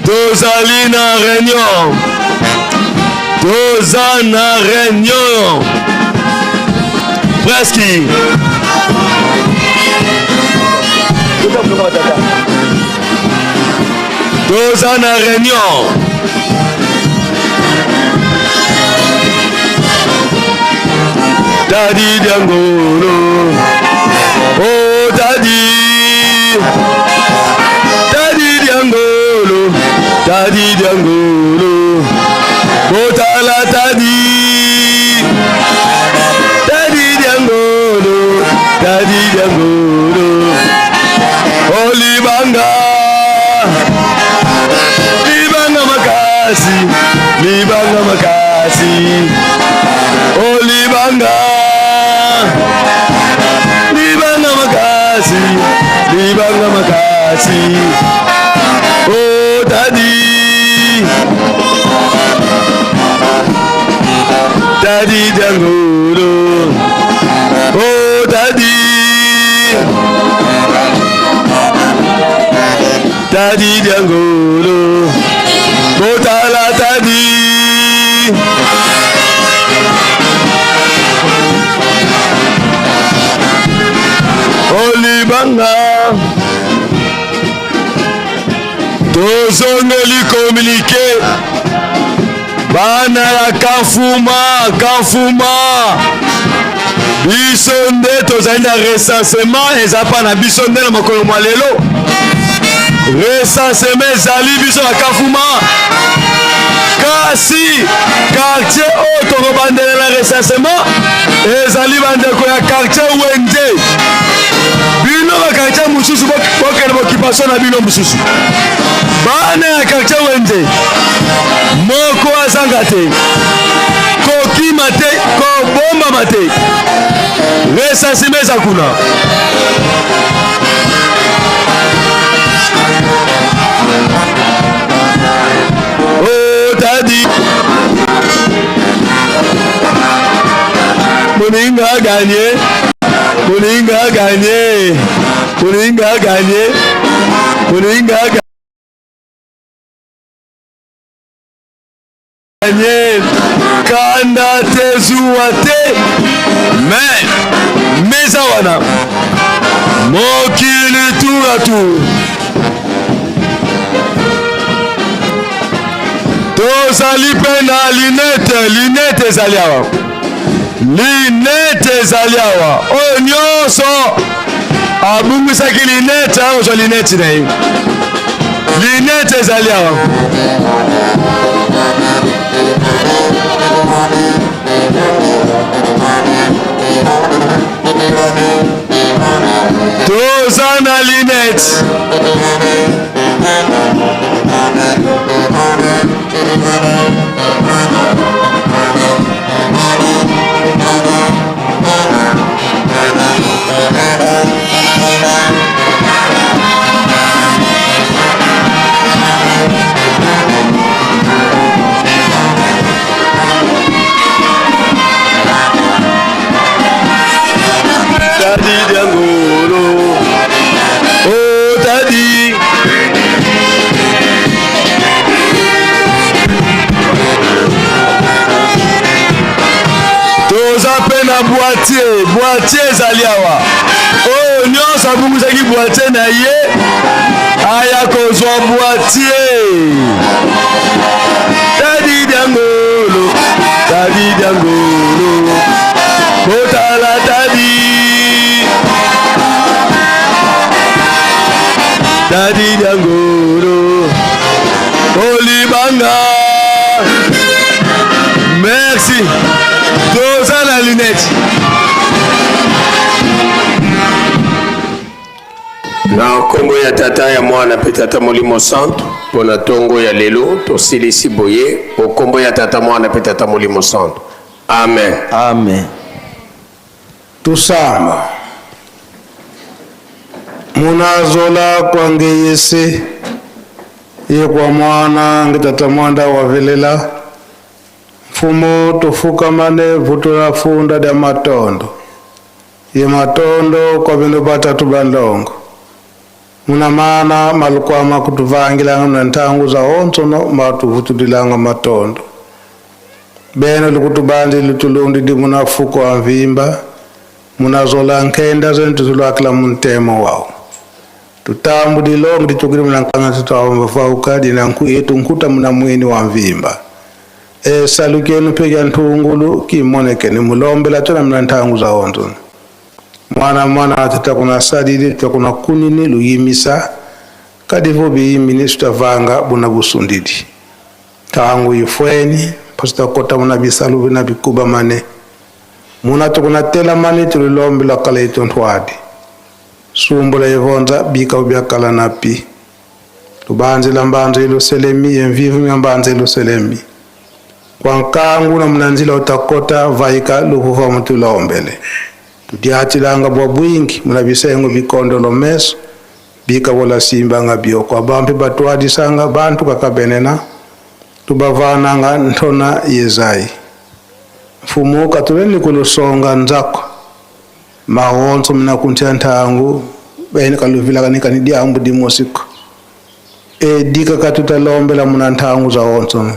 tozali na réunion, preski. Toza na réunion Tadi diangolo, oh tadi diangolo, botala tadi diangolo, olibanga makasi, olibanga makasi. Tadi Diangolo, oh Tadi, Tadi Diangolo, Botala Tadi. Olibanga tozongeli communiqué bana ya Kanfuma biso nde tozali na recensement eza pa na biso nde na mokolo mwa lelo recensement ezali biso na Kanfuma kasi quartier oyo tokobandela na recensement ezali bandeko ya quartier Wende bino ba quartier mosusu bokende bokipation na bino mosusu bana ya quartier Wende moko azanga te kokima te kobombama te recensement eza kuna oh Tadi Moninga gagné Moninga gagné Moninga gagné Moninga gagné Kanda tezuate mais mezawana mokili turatu tozali pe na linete ezali awa linete ezali awa oyo nyonso abungisaki linete akozwa linete na ye linete ezali awa toza na linete Tadi Diangolo, oh Tadi. Toza pena boîtier ezali awa oyo nyonso abungisaki boîtier na ye aya kozwa boîtier Tadi Diangolo, Tadi Diangolo, botala Tadi Tadi Diangolo, Olibanga. Merci. Toza la lunette. Na kombo ya tata ya mwana pe tata molimo santo pona tongo ya lelo tosilisi boye o kombo ya tata mwana pe tata molimo santo. Amen. Amen. Tusamba. Munazola kwange yese ye kwa mwana ngitata mwanda wavelela mfumo tofukamane vutura funda da matondo ye matondo kwa bino batatu bandongo muna mana malukwama kutuvangila na ntangu za onsono matuvutudilanga matondo beno likutubandi litulundi di munafuko wa mvimba munazola nkenda zentu tulakila muntemo wao tutambu di long di chukiri mnankanga tutawa mfauka di nanku yetu nkuta mna mwini wa mvimba salukenu pega ntungulu kimoneke ni mulombe la tona mnantangu za onzo mwana atatakuna sadidi tutakuna kunini luyimisa kadivo biyimini tutavanga buna busundidi tangu yifweni pasta kota muna bisalu bina bikuba mane muna tukuna tela mane tulilombe la kala itontwadi sumbula yevonza bika ubyakala napi tubanze lambanze ilo selemi envivu mbanze ilo selemi kwa nkangu na mnanzila utakota vaika luhuva mtula ombele tudiati langa bwa bwingi muna bisengo bikondo lo meso bika wala simba nga bio kwa bampi batuadi sanga bantu kakabenena tubavana nga ntona yezai Fumu katuleni kulusonga nzako. Mahonso mna kuntia ntangu. Bene kaluvila kanika ni diambu di mosiko. Dika katutalombela muna ntangu za honso.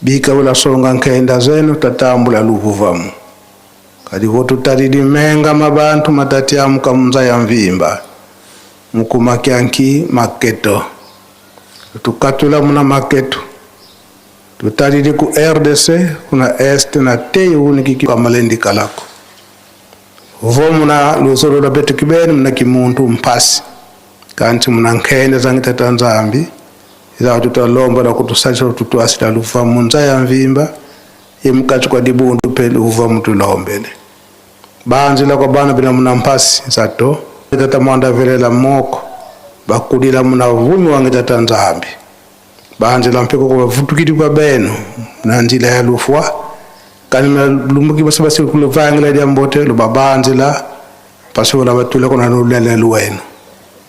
Bika wala songa nkenda zenu tatambula luvuvamu. Kadi votu taridi menga mabantu matati ya muka mza ya mvimba. Mukumakianki maketo. Tukatula muna maketo. Tutaridi ku RDC kuna est na teyu nikiki kwa malendi kalako. Uvo muna lusoro la betu kibeni muna kimuntu mpasi. Kanti muna nkende zangi tatanzambi. Iza tutalomba na kutusalisha tutuasita lufa munza ya mvimba. Imukatu kwa dibundu peli uva mtu laombele. Banzila kwa bana bina muna mpasi zato. Tata mwanda velela moko. Bakudila muna vumi wangi tatanzambi. Banzila mpeko kwa vutukiti kwa beno. Nanzila ya lufwa. Kani lumbuki basabasi kuluvangila dia mbote. Luba banzila. Pasi wala batule kuna nulele luwenu.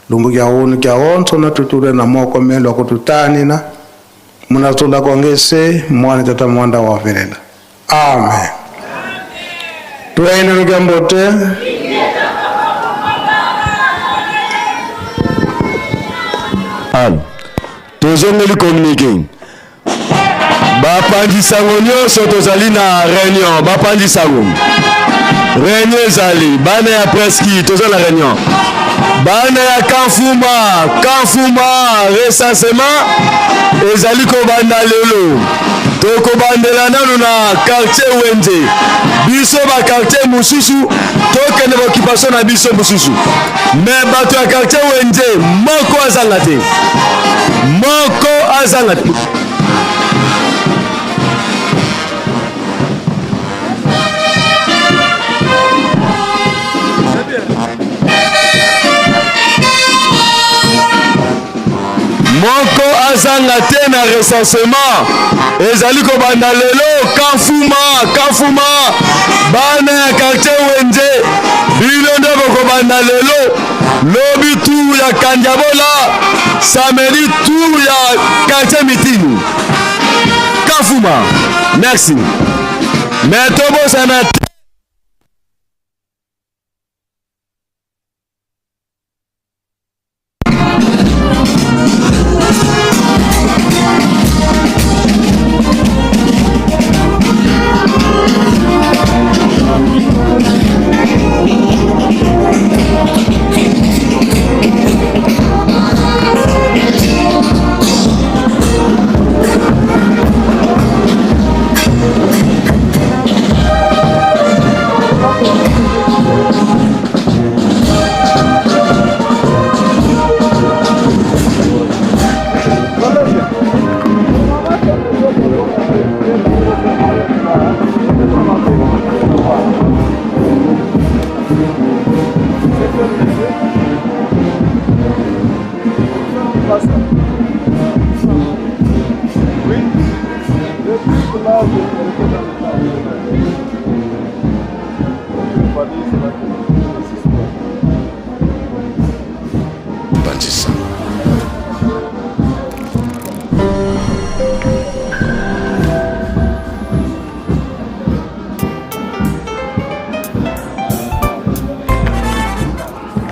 Lumbuki ya onu kia onso na tutule na moko melo kututani na. Muna tula kwa ngese. Mwani tata mwanda wavelela. Amen. Tuwaine nukia mbote. Amen. Tozongeli communiquer. Bapandi sango nyonso tozali na réunion. Bapandi sango. Réunion ezali. Bana ya preski tozali na réunion. Bana ya Kanfuma recensement ezali ko banda lelo. Toko bandela nanu na quartier Wenze. Biso ba quartier mususu tokende occupation na biso mususu. Mais bato ya quartier Wenze moko azanga te. Moko azanga te. Moko azanga te na recensement ezali ko banda lelo Kanfuma bana ya quartier Wenze bino ndeko ko banda lelo lobi tour ya Kandiabola samedi tour ya quartier Mitini Kanfuma. Merci. Mais tobo sana.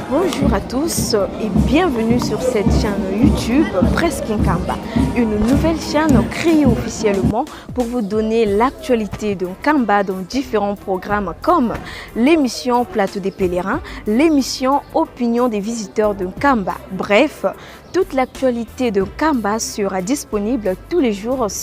Bonjour à tous et bienvenue sur cette chaîne YouTube Presque Nkamba, une nouvelle chaîne créée officiellement pour vous donner l'actualité de Nkamba dans différents programmes comme l'émission Plateau des Pèlerins, l'émission Opinion des visiteurs de Nkamba. Bref, toute l'actualité de Nkamba sera disponible tous les jours sur